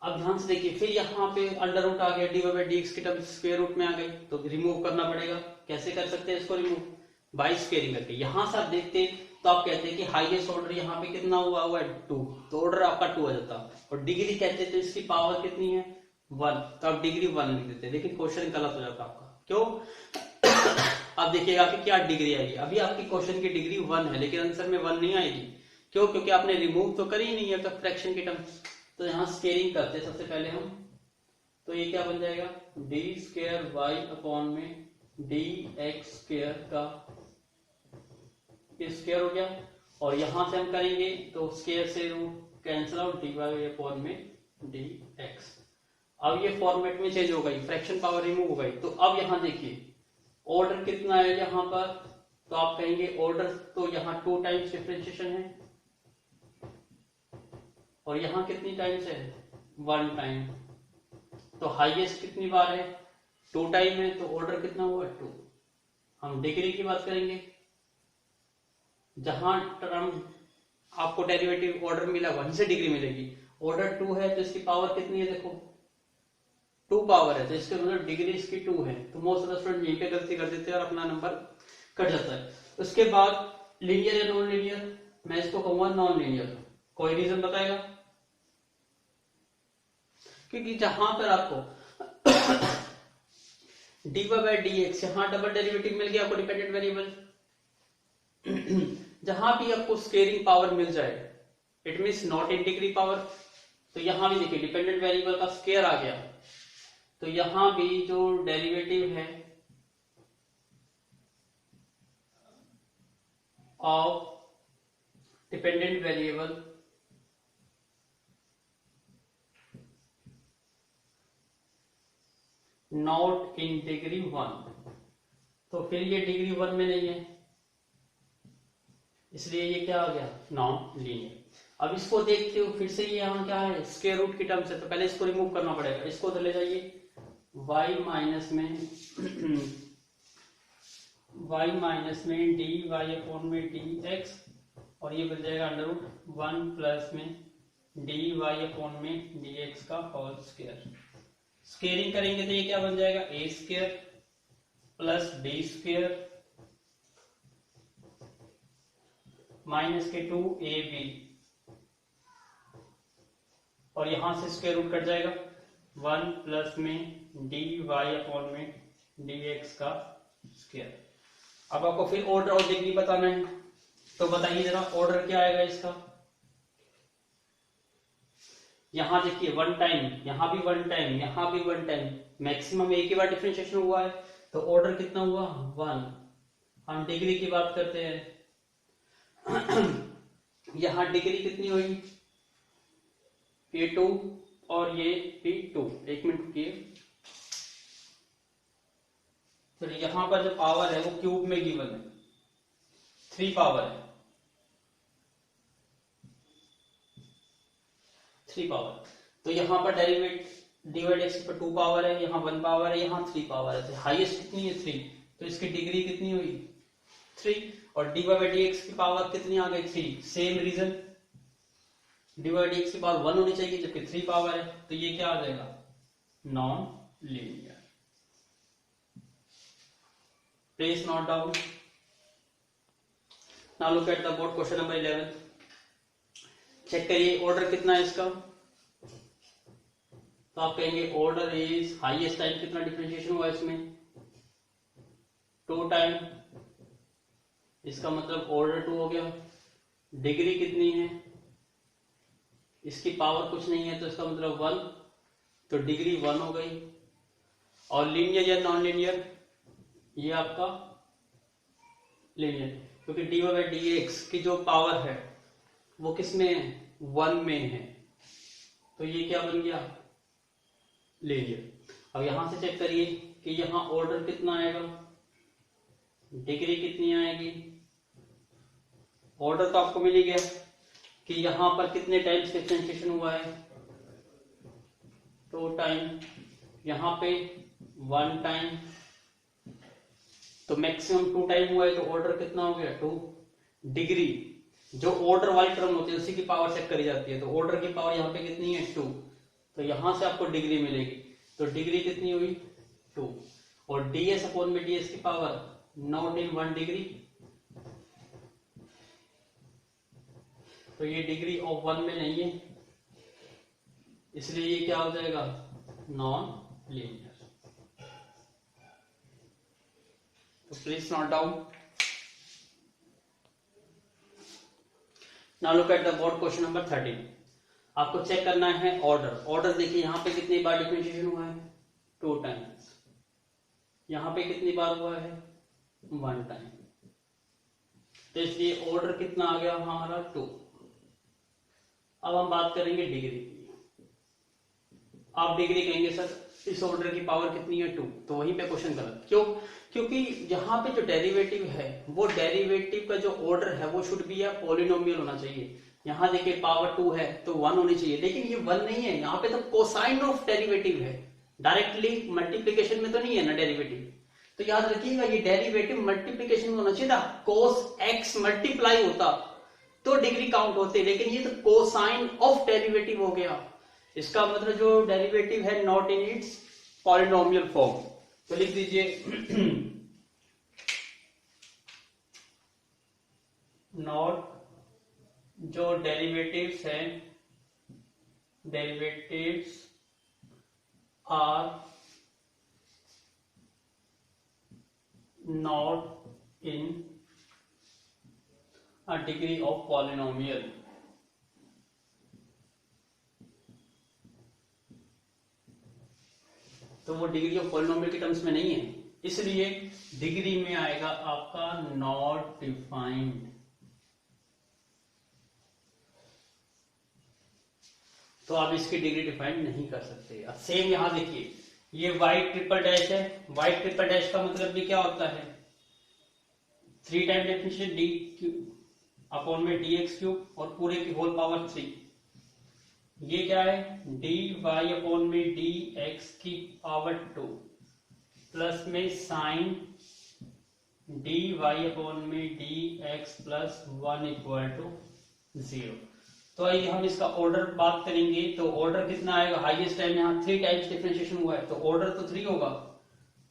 A: अब ध्यान से देखिए, फिर यहाँ पे अंडर रूट आ गया, dy बाई dx की टर्म स्क्वायर रूट में आ गई, तो रिमूव करना पड़ेगा। कैसे कर सकते हैं इसको रिमूव, बाई स्क्वेयरिंग करके। यहां से आप देखते तो आप कहते हैं कि हाईएस्ट ऑर्डर यहाँ पे कितना हुआ है 2, तो ऑर्डर आपका 2 आ जाता, और डिग्री कहते तो इसकी पावर कितनी है 1, तो आप डिग्री 1 लिख देते, लेकिन क्वेश्चन गलत हो जाता आपका। क्यों आप देखिएगा कि क्या डिग्री आएगी, अभी आपकी क्वेश्चन की डिग्री 1 है, लेकिन आंसर में 1 नहीं आएगी। क्यों, क्योंकि आपने रिमूव तो करी ही नहीं है फ्रैक्शन की टर्म। तो यहाँ स्केलिंग करते हैं सबसे पहले हम, तो ये क्या बन जाएगा डी स्क्वायर वाई अपॉन में डी एक्स स्क्वायर का स्क्वायर हो गया, और यहां से हम करेंगे तो स्क्वायर से root cancel out D Y upon में डी एक्स। अब ये फॉर्मेट में चेंज हो गई, फ्रैक्शन पावर रिमूव हो गई। तो अब यहाँ देखिए ऑर्डर कितना है यहाँ पर, तो आप कहेंगे ऑर्डर तो यहाँ 2 टाइम्स डिफरेंशिएशन है, और यहाँ कितनी टाइम्स है 1 टाइम, तो हाईएस्ट कितनी बार है 2 टाइम है, तो ऑर्डर कितना हुआ 2। हम डिग्री की बात करेंगे, जहां टर्म आपको डेरिवेटिव ऑर्डर मिला वहीं से डिग्री मिलेगी। ऑर्डर 2 है तो इसकी पावर कितनी है, देखो 2 पावर है, तो इसके मतलब डिग्री इसकी 2 है। तो मोस्ट ऑफ द स्टूडेंट यहीं पे गलती कर देते हैं और अपना नंबर कट जाता है। उसके बाद लीनियर या नॉन लीनियर, मैं इसको कहूंगा नॉन लीनियर। कोई रीजन बताएगा, क्योंकि जहां पर आपको dy बाई dx, यहां डबल डेरिवेटिव मिल गया आपको डिपेंडेंट वेरिएबल, जहां भी आपको स्केलिंग पावर मिल जाए it means not in degree power, तो यहां भी देखिए डिपेंडेंट वेरिएबल का स्केयर आ गया, तो यहां भी जो डेरिवेटिव है of dependent variable not in degree 1, तो फिर ये डिग्री 1 में नहीं है, इसलिए ये क्या आ गया, नॉन लीनियर। अब इसको देखते हो फिर से, ये यहाँ क्या है, स्क्वायर रूट की टर्म्स है, तो पहले इसको रिमूव करना पड़ेगा। इसको तो ले जाइए y माइनस में y माइनस में डी वाई अपॉन में डी एक्स, और ये बन जाएगा अंडर रूट 1 प्लस में डी वाई अपॉन में डी एक्स का होल स्क्वायर। स्क्वेयरिंग करेंगे तो ये क्या बन जाएगा, A square plus B square minus के 2ab, और यहां से स्क्वायर रूट कट जाएगा 1 प्लस में डी वाई अपॉन में डी एक्स का स्क्वायर। अब आपको फिर ऑर्डर और डिग्री बताना है, तो बताइए जरा ऑर्डर क्या आएगा इसका। यहां देखिए 1 टाइम, यहां भी 1 टाइम, यहां भी 1 टाइम, मैक्सिमम एक ही बार डिफरेंशिएशन हुआ है, तो ऑर्डर कितना हुआ, 1। हम डिग्री की बात करते हैं यहां डिग्री कितनी हुई, P2 और ये P2। एक मिनट रुकिए, फिर यहां पर जो पावर है वो क्यूब में गिवन है, 3 पावर है, 3 पावर। तो यहां पर डेरिवेटिव डिवाइड एक्स पर 2 पावर है, यहाँ 1 पावर है, यहाँ 3 पावर है, तो हाईएस्ट कितनी है 3, तो इसकी डिग्री कितनी हुई 3। और D Y by D X की पावर कितनी आ गई 3, same reason, D Y D X की पावर 1 होनी चाहिए जबकि 3 पावर है, तो ये क्या आ जाएगा, non linear. Please note down. Now look at the board question number 11। Check करिए ऑर्डर कितना है इसका, तो आप कहेंगे ऑर्डर इज, हाईएस्ट टाइम कितना डिफरेंशिएशन हुआ इसमें, 2 टाइम, इसका मतलब ऑर्डर 2 हो गया। डिग्री कितनी है, इसकी पावर कुछ नहीं है तो इसका मतलब 1, तो डिग्री 1 हो गई। और लीनियर या नॉन लीनियर, ये आपका लीनियर, क्योंकि D Y by D X की जो पावर है वो किस में है, 1 में है, तो ये क्या बन गया, लीनियर। अब यहां से चेक करिए कि यहां ऑर्डर कितना आएगा, डिग्री कितनी आएगी। ऑर्डर तो आपको मिल ही गया कि यहां पर कितने टाइम्स डिफरेंशिएशन हुआ है, 2 टाइम, यहां पे 1 टाइम, तो मैक्सिमम 2 टाइम हुआ है, तो ऑर्डर कितना हो गया 2। डिग्री, जो ऑर्डर वाली टर्म होती है उसी की पावर चेक करी जाती है, तो ऑर्डर की पावर यहाँ पे कितनी है 2, तो यहां से आपको डिग्री मिलेगी, तो डिग्री कितनी हुई 2। और ds अपॉन में ds की पावर नॉट इन 1 डिग्री, तो ये डिग्री ऑफ 1 में नहीं है, इसलिए ये क्या हो जाएगा, नॉन लीनियर। तो please note down. Now look at the board question number 13। आपको चेक करना है ऑर्डर। ऑर्डर देखिए यहाँ पे कितनी बार डिफरेंशिएशन हुआ है, 2 टाइम्स, यहाँ पे कितनी बार हुआ है, 1 टाइम, तो इसलिए ऑर्डर कितना आ गया हमारा 2। अब हम बात करेंगे डिग्री की। आप डिग्री कहेंगे सर इस ऑर्डर की पावर कितनी है 2, तो वहीं पे क्वेश्चन गलत। क्यों, क्योंकि यहाँ पे जो डेरिवेटिव है वो डेरिवेटिव का जो ऑर्डर है वो शुड बी पॉलिनोमियल होना चाहिए। यहाँ देखिए पावर 2 है तो 1 होनी चाहिए, लेकिन ये 1 नहीं है, यहाँ पे तो कोसाइन ऑफ डेरिवेटिव है, डायरेक्टली मल्टीप्लीकेशन में तो नहीं है ना डेरिवेटिव। तो याद रखिएगा ये डेरिवेटिव मल्टीप्लीकेशन में होना चाहिए था, कोस एक्स मल्टीप्लाई होता तो डिग्री काउंट होते, लेकिन ये तो कोसाइन ऑफ डेरिवेटिव हो गया। इसका मतलब जो डेरिवेटिव है not in its polynomial form. तो लिख दीजिए नॉट, जो डेरिवेटिव्स हैं, derivatives are not in a degree of polynomial, तो वो डिग्री ऑफ पॉलिनोमियल के टर्म्स में नहीं है, इसलिए डिग्री में आएगा आपका नॉट डिफाइंड। तो आप इसकी डिग्री डिफाइन नहीं कर सकते। अब सेम यहां देखिए ये वाई ट्रिपल डैश है, वाई ट्रिपल डैश का मतलब भी क्या होता है, 3 टाइम डिफरेंशिएशन डी अपॉन में डी एक्स क्यूब और पूरे की होल पावर 3। ये क्या है, डी वाई अपॉन में डी एक्स की पावर 2 प्लस में साइन डी वाई अपॉन में D X plus 1 equal to 0। तो आइए हम इसका ऑर्डर बात करेंगे। तो ऑर्डर कितना आएगा, हाईएस्ट टाइम यहाँ 3 टाइम्स डिफरेंशिएशन हुआ है तो ऑर्डर तो 3 होगा।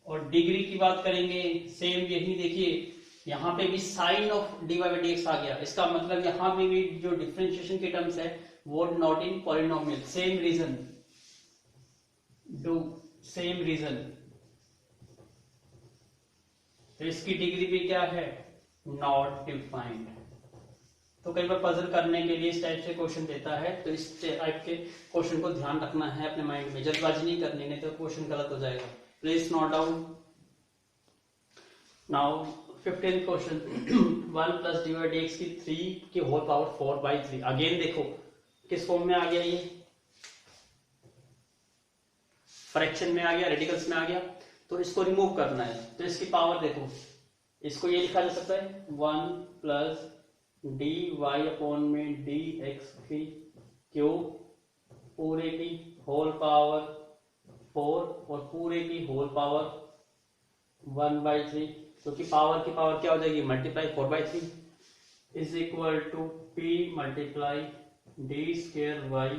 A: और डिग्री की बात करेंगे, सेम यही देखिए यहाँ पे भी sign of D Y by D X आ गया। इसका मतलब यहाँ पे भी जो डिफरेंशिएशन के टर्म्स है वो not in polynomial. Same reason, do same reason. तो इसकी डिग्री भी क्या है, नॉट डिफाइंड। तो कई बार पजल करने के लिए इस टाइप से क्वेश्चन देता है, तो इस टाइप के क्वेश्चन को ध्यान रखना है अपने माइंड में, जल्दबाजी नहीं करनी, नहीं तो क्वेश्चन गलत हो जाएगा। Please note down. Now 15th question 1 plus D Y D X की 3 की होल पावर 4/3। अगेन देखो किस फॉर्म में आ गया, ये फ्रैक्शन में आ गया, रेडिकल्स में आ गया। तो इसको रिमूव करना है, तो इसकी पावर देखो, इसको ये लिखा जा सकता है 1 प्लस डी वाई अपॉन में डी एक्स की क्यूब पूरे की होल पावर 4 और पूरे की होल पावर 1/3। क्योंकि पावर की पावर क्या हो जाएगी, multiply 4/3 is equal to P multiply D square Y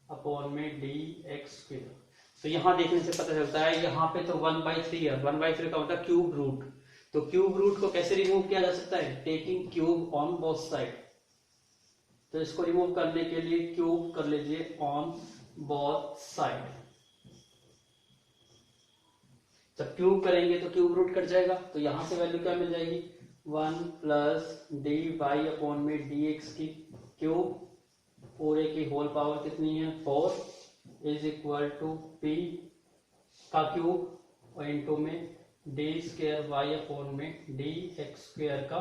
A: upon में डी एक्स स्क्वायर। तो यहां देखने से पता चलता है यहाँ पे तो 1/3 है, 1/3 का मतलब क्यूब रूट। तो क्यूब रूट को कैसे रिमूव किया जा सकता है, taking cube on both side. तो इसको रिमूव करने के लिए क्यूब कर लीजिए ऑन बोथ साइड। जब क्यूब करेंगे तो क्यूब रूट कट जाएगा, तो यहां से वैल्यू क्या मिल जाएगी, 1 प्लस डी वाई अपॉन में डी एक्स की क्यूब पूरे की होल पावर कितनी है 4 इज इक्वल टू पी का क्यूब और इनटू में डी स्क्वायर वाई अपॉन में डी एक्स स्क्वायर का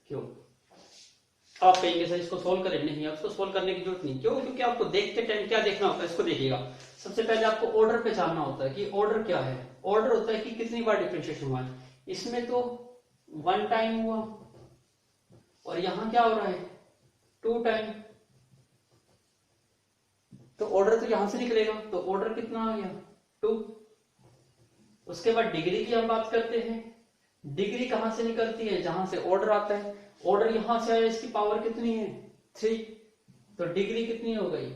A: क्यूब। आप कहेंगे सर इसको सोल्व करें, नहीं आपको सोल्व करने की जरूरत नहीं। क्यों, क्योंकि आपको देखते टाइम क्या देखना होता है, इसको देखिएगा। सबसे पहले आपको ऑर्डर पे जानना होता है कि ऑर्डर क्या है। ऑर्डर होता है कि कितनी बार डिफरेंशिएशन हुआ है। इसमें तो 1 टाइम हुआ और यहां क्या हो रहा है 2 टाइम, तो ऑर्डर तो यहां से निकलेगा। तो ऑर्डर कितना आ गया 2। उसके बाद डिग्री की हम बात करते हैं। डिग्री कहां से निकलती है, जहां से ऑर्डर आता है। ऑर्डर यहां से आया, इसकी पावर कितनी है 3, तो डिग्री कितनी हो गई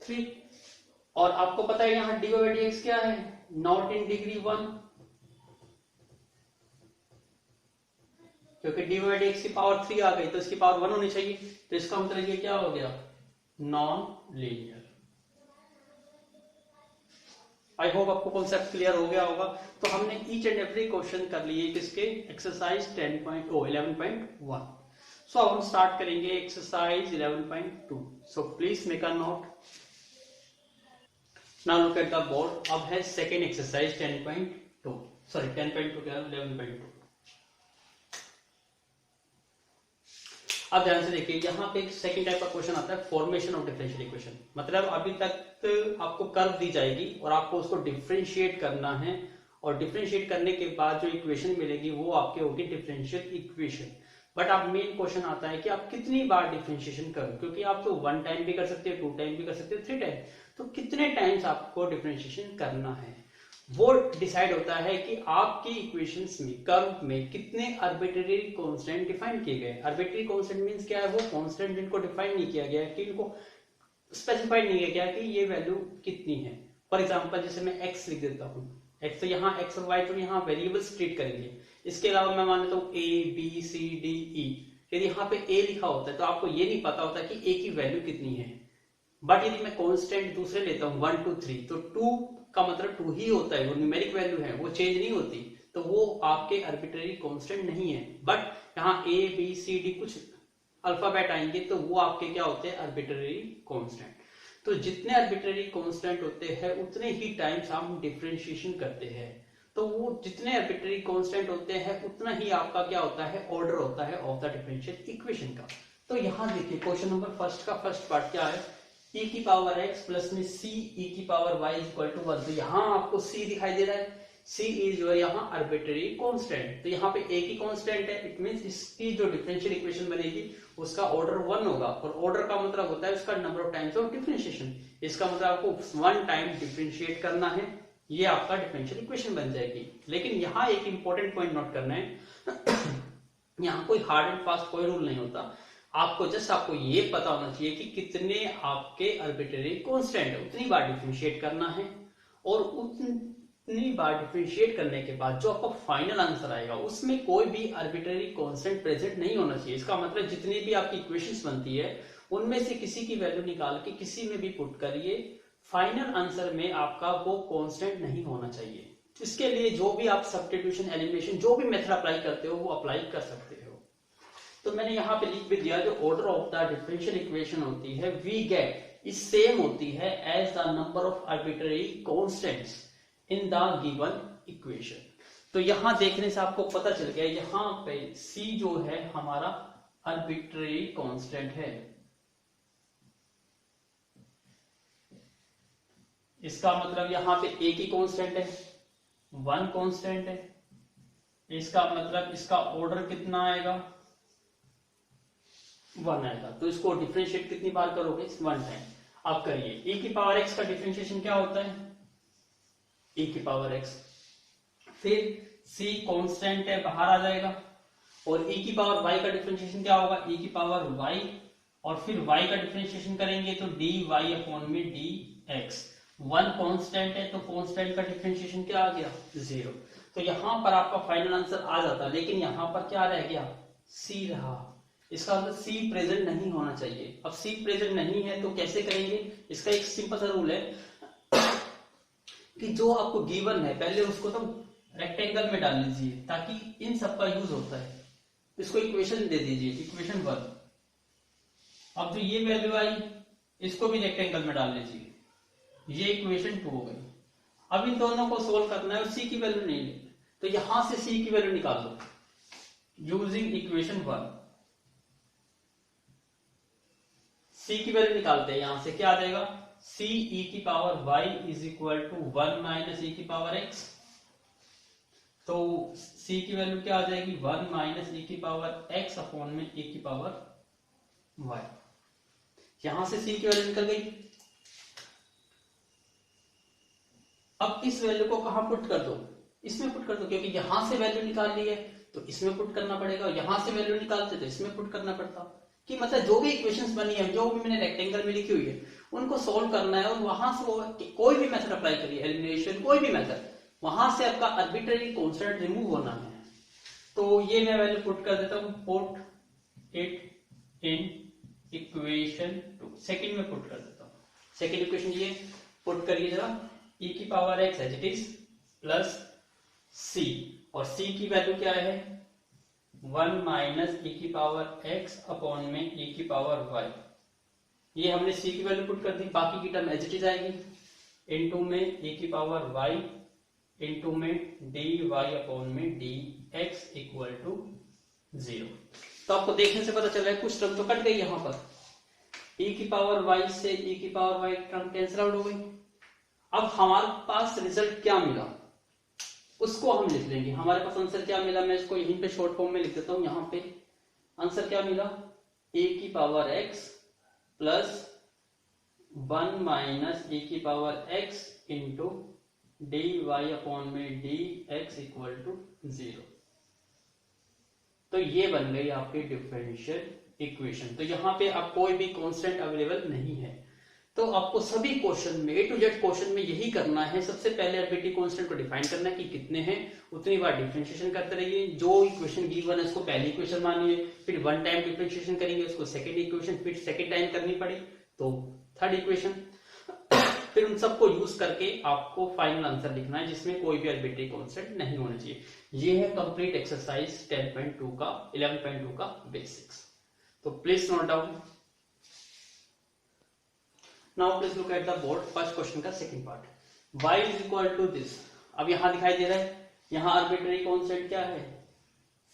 A: 3। और आपको पता है यहां डी बाई डी एक्स क्या है, नॉट इन डिग्री 1, क्योंकि डी बाई डी एक्स की पावर 3 आ गई तो इसकी पावर 1 होनी चाहिए। तो इसका मतलब ये क्या हो गया, नॉन लीनियर। आई होप आपको कॉन्सेप्ट क्लियर हो गया होगा। तो हमने ईच एंड एवरी क्वेश्चन कर लिए किसके, एक्सरसाइज 11.1। सो अब हम स्टार्ट करेंगे exercise 11.2। So please make a note. Now look at the board. अब है सेकेंड एक्सरसाइज 10.2, सॉरी 10.2 क्या 11.2। अब ध्यान से देखिए, यहाँ पे एक सेकंड टाइप का क्वेश्चन आता है, फॉर्मेशन ऑफ डिफरेंशियल इक्वेशन। मतलब अभी तक आपको कर्व दी जाएगी और आपको उसको डिफरेंशिएट करना है, और डिफरेंशिएट करने के बाद जो इक्वेशन मिलेगी वो आपके होगी डिफरेंशियल इक्वेशन। बट अब मेन क्वेश्चन आता है कि आप कितनी बार डिफरेंशिएशन करो, क्योंकि आप तो 1 टाइम भी कर सकते हो, 2 टाइम भी कर सकते हो, 3 टाइम। तो कितने टाइम्स आपको डिफरेंशिएशन करना है वो डिसाइड होता है कि आपकी इक्वेशंस में, कर्व में कितने आर्बिट्रेरी कांस्टेंट डिफाइन किए गए। आर्बिट्रेरी कांस्टेंट मींस क्या है, वो कांस्टेंट जिनको डिफाइन नहीं किया गया है, कि इनको स्पेसिफाइड नहीं किया गया कि ये वैल्यू कितनी है। फॉर एग्जांपल जैसे मैं x लिख देता हूँ, x तो यहाँ x और y तो यहाँ वेरिएबल्स ट्रीट करेंगे। इसके अलावा मैं मान लेता हूँ a b c d e। यदि यहाँ पे a लिखा होता है तो आपको ये नहीं पता होता कि a की वैल्यू कितनी है। बट यदि मैं कांस्टेंट दूसरे लेता हूँ 1 2 3, तो 2 का मतलब 2 ही होता है, वो न्यूमेरिक वैल्यू है, वो चेंज नहीं होती, तो वो आपके आर्बिट्रेरी कांस्टेंट नहीं है। बट यहाँ a b c d कुछ अल्फाबेट आएंगे तो वो आपके क्या होते हैं, आर्बिट्रेरी कांस्टेंट। तो जितने आर्बिट्रेरी कांस्टेंट होते हैं उतने ही टाइम्स हम डिफरेंशिएशन करते हैं। तो वो जितने आर्बिट्रेरी कांस्टेंट होते हैं उतना ही आपका क्या होता है, ऑर्डर होता है ऑफ द डिफरेंशियल इक्वेशन का। तो यहाँ देखिए क्वेश्चन नंबर फर्स्ट का फर्स्ट पार्ट क्या है, e की पावर x प्लस में c e की पावर y इक्वल टू 1। तो यहाँ आपको c दिखाई दे रहा है, सी इज योर यहाँ आर्बिट्रेरी कांस्टेंट। तो यहाँ पे एक ही कांस्टेंट है, इट मींस इसकी जो डिफरेंशियल इक्वेशन बनेगी उसका ऑर्डर 1 होगा, और ऑर्डर का मतलब होता है उसका number of times of differentiation. इसका मतलब आपको 1 टाइम डिफरेंशिएट करना है, ये आपका डिफरेंशियल इक्वेशन बन जाएगी। लेकिन यहाँ एक इंपॉर्टेंट पॉइंट नोट करना है यहाँ कोई हार्ड एंड फास्ट कोई रूल नहीं होता, आपको जस्ट आपको ये पता होना चाहिए कि कितने आपके आर्बिट्रेरी कांस्टेंट है, उतनी बार डिफरेंशिएट करना है, और उतनी बार डिफरेंशिएट करने के बाद जो आपका फाइनल आंसर आएगा उसमें कोई भी आर्बिट्रेरी कांस्टेंट प्रेजेंट नहीं होना चाहिए। इसका मतलब जितनी भी आपकी इक्वेशंस बनती है उनमें से किसी की वैल्यू निकाल के किसी में भी पुट करिए, फाइनल आंसर में आपका वो कांस्टेंट नहीं होना चाहिए। इसके लिए जो भी आप सब्स्टिट्यूशन, एलिमिनेशन, जो भी मेथड अप्लाई करते हो वो अप्लाई कर सकते हो। तो मैंने यहाँ पे लिख भी दिया, जो order of the differential equation होती है वी गेट इस सेम होती है as the number of arbitrary constants in the given equation. तो यहां देखने से आपको पता चल गया यहाँ पे C जो है हमारा आर्बिट्रेरी कांस्टेंट है, इसका मतलब यहाँ पे एक ही कांस्टेंट है, 1 कांस्टेंट है, इसका मतलब इसका ऑर्डर कितना आएगा, 1 आएगा। तो इसको डिफरेंशिएट कितनी बार करोगे, 1 टाइम। आप करिए, e की पावर x का डिफरेंशिएशन क्या होता है, e की पावर x, फिर c कांस्टेंट है बाहर आ जाएगा, और e की पावर y का डिफरेंशिएशन क्या होगा, e की पावर y, और फिर y का डिफरेंशिएशन करेंगे तो dy अपॉन में dx। 1 कांस्टेंट है तो कांस्टेंट का डिफरेंशिएशन क्या आ गया, 0। तो यहां पर आपका फाइनल आंसर आ जाता, लेकिन यहां पर क्या रह गया, c रहा। इसका मतलब C प्रेजेंट नहीं होना चाहिए। अब C प्रेजेंट नहीं है तो कैसे करेंगे, इसका एक सिंपल सा रूल है कि जो आपको गिवन है पहले उसको तो रेक्टेंगल में डाल लीजिए ताकि इन सब का यूज होता है। इसको इक्वेशन दे दीजिए, इक्वेशन 1। अब जो ये वैल्यू आई इसको भी रेक्टेंगल में डाल लीजिए, ये इक्वेशन 2 हो गई। अब इन दोनों को सोल्व करना है और C की वैल्यू नहीं लेनी, तो यहां से C की वैल्यू निकाल दो यूजिंग इक्वेशन 1। C की वैल्यू निकालते हैं, यहां से क्या आ जाएगा, C e की power y is equal to 1 minus e की पावर x। तो C की वैल्यू क्या आ जाएगी, 1 माइनस e की पावर x अपॉन में e की पावर y। यहां से C की वैल्यू निकल गई। अब इस वैल्यू को कहां पुट कर दो, इसमें पुट कर दो, क्योंकि यहां से वैल्यू निकाल ली है तो इसमें पुट करना पड़ेगा, और यहां से वैल्यू निकालते तो इसमें पुट करना पड़ता। कि मतलब जो भी इक्वेशंस बनी है, जो भी मैंने रेक्टेंगल में लिखी हुई है, उनको सोल्व करना है, और वहां से वो कोई भी मेथड अप्लाई करिए, एलिमिनेशन कोई भी मेथड, वहां से आपका आर्बिट्रेरी कांस्टेंट रिमूव होना है। तो ये मैं वैल्यू पुट कर देता हूं, put it in equation 2, second में पुट कर देता हूं। सेकंड इक्वेशन ये पुट करिए जरा, e की power x as it is plus c, और c की वैल्यू क्या है, 1 माइनस e की पावर x अपॉन में e की पावर y। ये हमने c की वैल्यू पुट कर दी, बाकी की टर्म एज इट इज आएगी, इनटू में e की पावर y इनटू में dy अपॉन में dx इक्वल टू 0। तो आपको देखने से पता चल रहा है कुछ टर्म तो कट गई यहां पर, e की पावर y से e की power y term cancel out हो गई। अब हमारे पास रिजल्ट क्या मिला उसको हम लिख लेंगे। हमारे पास आंसर क्या मिला, मैं इसको यहीं पे शॉर्ट फॉर्म में लिख देता हूं। यहां पे आंसर क्या मिला, a की power x plus 1 minus e की power x into dy upon में dx इक्वल टू 0। तो ये बन गई आपकी डिफरेंशियल इक्वेशन। तो यहाँ पे अब कोई भी कांस्टेंट अवेलेबल नहीं है, तो आपको सभी क्वेश्चन में, A to Z क्वेश्चन में यही करना है। सबसे पहले आर्बिट्रेरी कांस्टेंट को डिफाइन करना है कि कितने हैं, उतनी बार डिफरेंशिएशन करते रहिए। जो इक्वेशन गिवन है उसको पहली इक्वेशन मानिए, फिर 1 टाइम डिफरेंशिएशन करेंगे, उसको सेकंड इक्वेशन, फिर सेकंड टाइम करनी पड़ी तो थर्ड इक्वेशन, फिर उन सबको यूज करके आपको फाइनल आंसर लिखना है जिसमें कोई भी आर्बिट्रेरी कांस्टेंट नहीं होना चाहिए। ये है कंप्लीट एक्सरसाइज 10.2 का 11.2 का बेसिक्स। तो please note down. Now please look at the board, first question का second part, y is equal to this। अब यहां दिखाई दे रहा है, यहां आर्बिट्रेरी कांस्टेंट क्या है,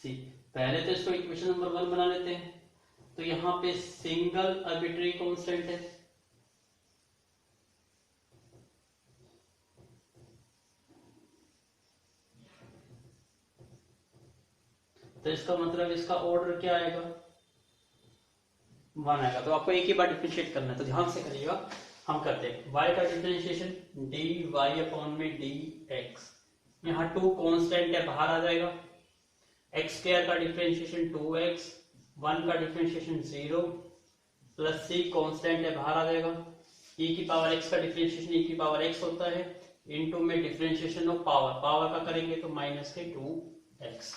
A: c। पहले तो इसको इक्वेशन नंबर 1 बना लेते हैं। तो यहां पे सिंगल आर्बिट्रेरी कांस्टेंट है, तो इसका मतलब इसका ऑर्डर क्या आएगा, 1 आएगा। तो आपको एक ही बार डिफरेंशिएट करना है, तो ध्यान से करिएगा। हम करते हैं y का डिफरेंशिएशन dy अपॉन में dx, यहाँ 2 कांस्टेंट है, बाहर आ जाएगा। x स्क्वायर का डिफरेंशिएशन 2x, 1 का डिफरेंशिएशन 0 प्लस c कांस्टेंट है, बाहर आ जाएगा। e की पावर x का डिफरेंशिएशन e की पावर x होता है, इनटू में डिफरेंशिएशन ऑफ पावर, पावर का करेंगे तो माइनस के 2x।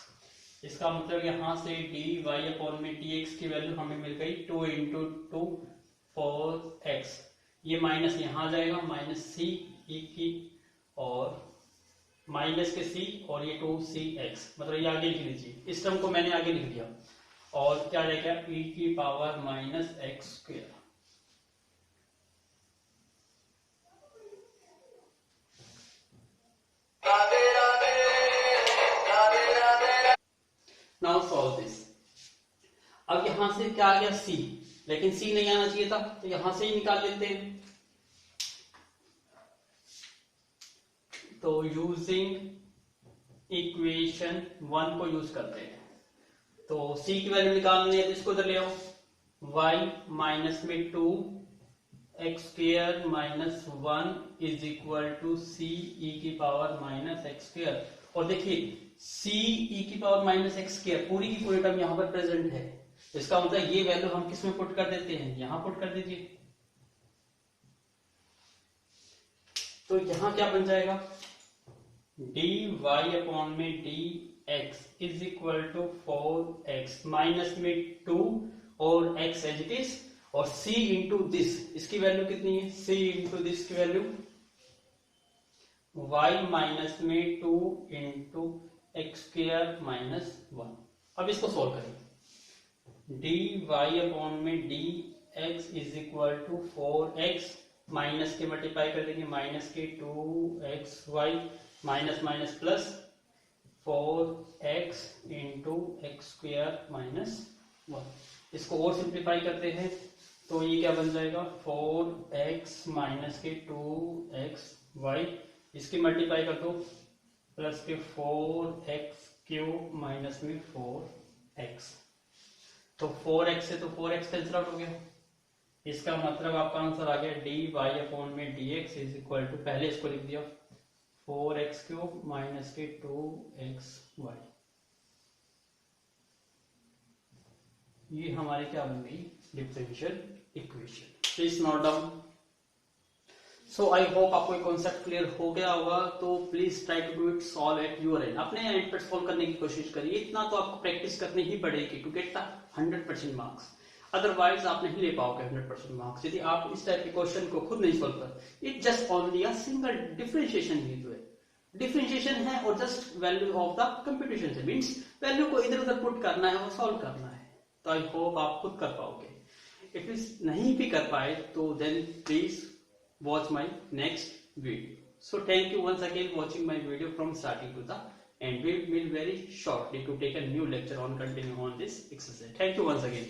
A: इसका मतलब यहाँ से dy अपॉन में dx की वैल्यू हमें मिल गई 2 इंटू 2 4x, ये माइनस यहाँ आ जाएगा, माइनस c e की और माइनस के c और ये 2cx, मतलब ये आगे लिख लीजिए, इस टर्म को मैंने आगे लिख दिया। और क्या रहेगा e की power minus x square. Now solve this. अब यहां से क्या आ गया c, लेकिन c नहीं आना चाहिए था, तो यहां से ही निकाल लेते हैं। तो यूजिंग इक्वेशन 1 को यूज करते हैं। तो c की वैल्यू निकालनी है, तो इसको इधर ले आओ, y माइनस में 2 x square minus 1 is equal to c e की पावर माइनस x स्क्वायर। और देखिए c e की पावर माइनस x स्क्वायर पूरी की पूरी टर्म यहाँ पर प्रेजेंट है, इसका मतलब ये वैल्यू हम किस में पुट कर देते हैं, यहाँ पुट कर दीजिए। तो यहाँ क्या बन जाएगा, dy अपॉन में dx is equal to 4x minus में 2 और x एज इट इज, और c इंटू दिस, इसकी वैल्यू कितनी है, c इंटू दिस की वैल्यू y माइनस में 2 इंटू एक्स स्क्वायर माइनस 1। अब इसको सोल्व करें, dy अपॉन में dx is equal to 4x, minus के मल्टीप्लाई कर देंगे, माइनस के 2xy minus minus plus 4x into X square minus 1। इसको और सिंप्लीफाई करते हैं, तो ये क्या बन जाएगा, 4x माइनस के 2xy, इसकी मल्टीप्लाई कर दो, प्लस के 4x क्यूब माइनस में 4x। तो 4x से तो 4x कैंसिल आउट हो गया, इसका मतलब आपका आंसर आ गया dy अपॉन में dx इज इक्वल टू, पहले इसको लिख दिया 4x क्यूब माइनस के 2xy। ये हमारी क्या बन गई, differential equation. Please note down. So I hope आपको एक कॉन्सेप्ट क्लियर हो गया होगा। तो please try to do it, solve at your end, अपने एंड पर सॉल्व करने की कोशिश करिए। इतना तो आपको प्रैक्टिस करनी ही पड़ेगी to get the 100% marks, otherwise आप नहीं ले पाओगे 100% मार्क्स यदि आप इस टाइप के क्वेश्चन को खुद नहीं सॉल्व कर। It just only a single differentiation ही तो है, डिफरेंशिएशन है और just value of the computation से, मींस वैल्यू को इधर उधर पुट करना है और सॉल्व करना है। तो आई होप आप खुद कर पाओगे। इफ नहीं भी कर पाए तो then please watch my next video. So thank you once again watching my video from starting to the end. We will very shortly to take a new lecture on continuing on this exercise. Thank you once again.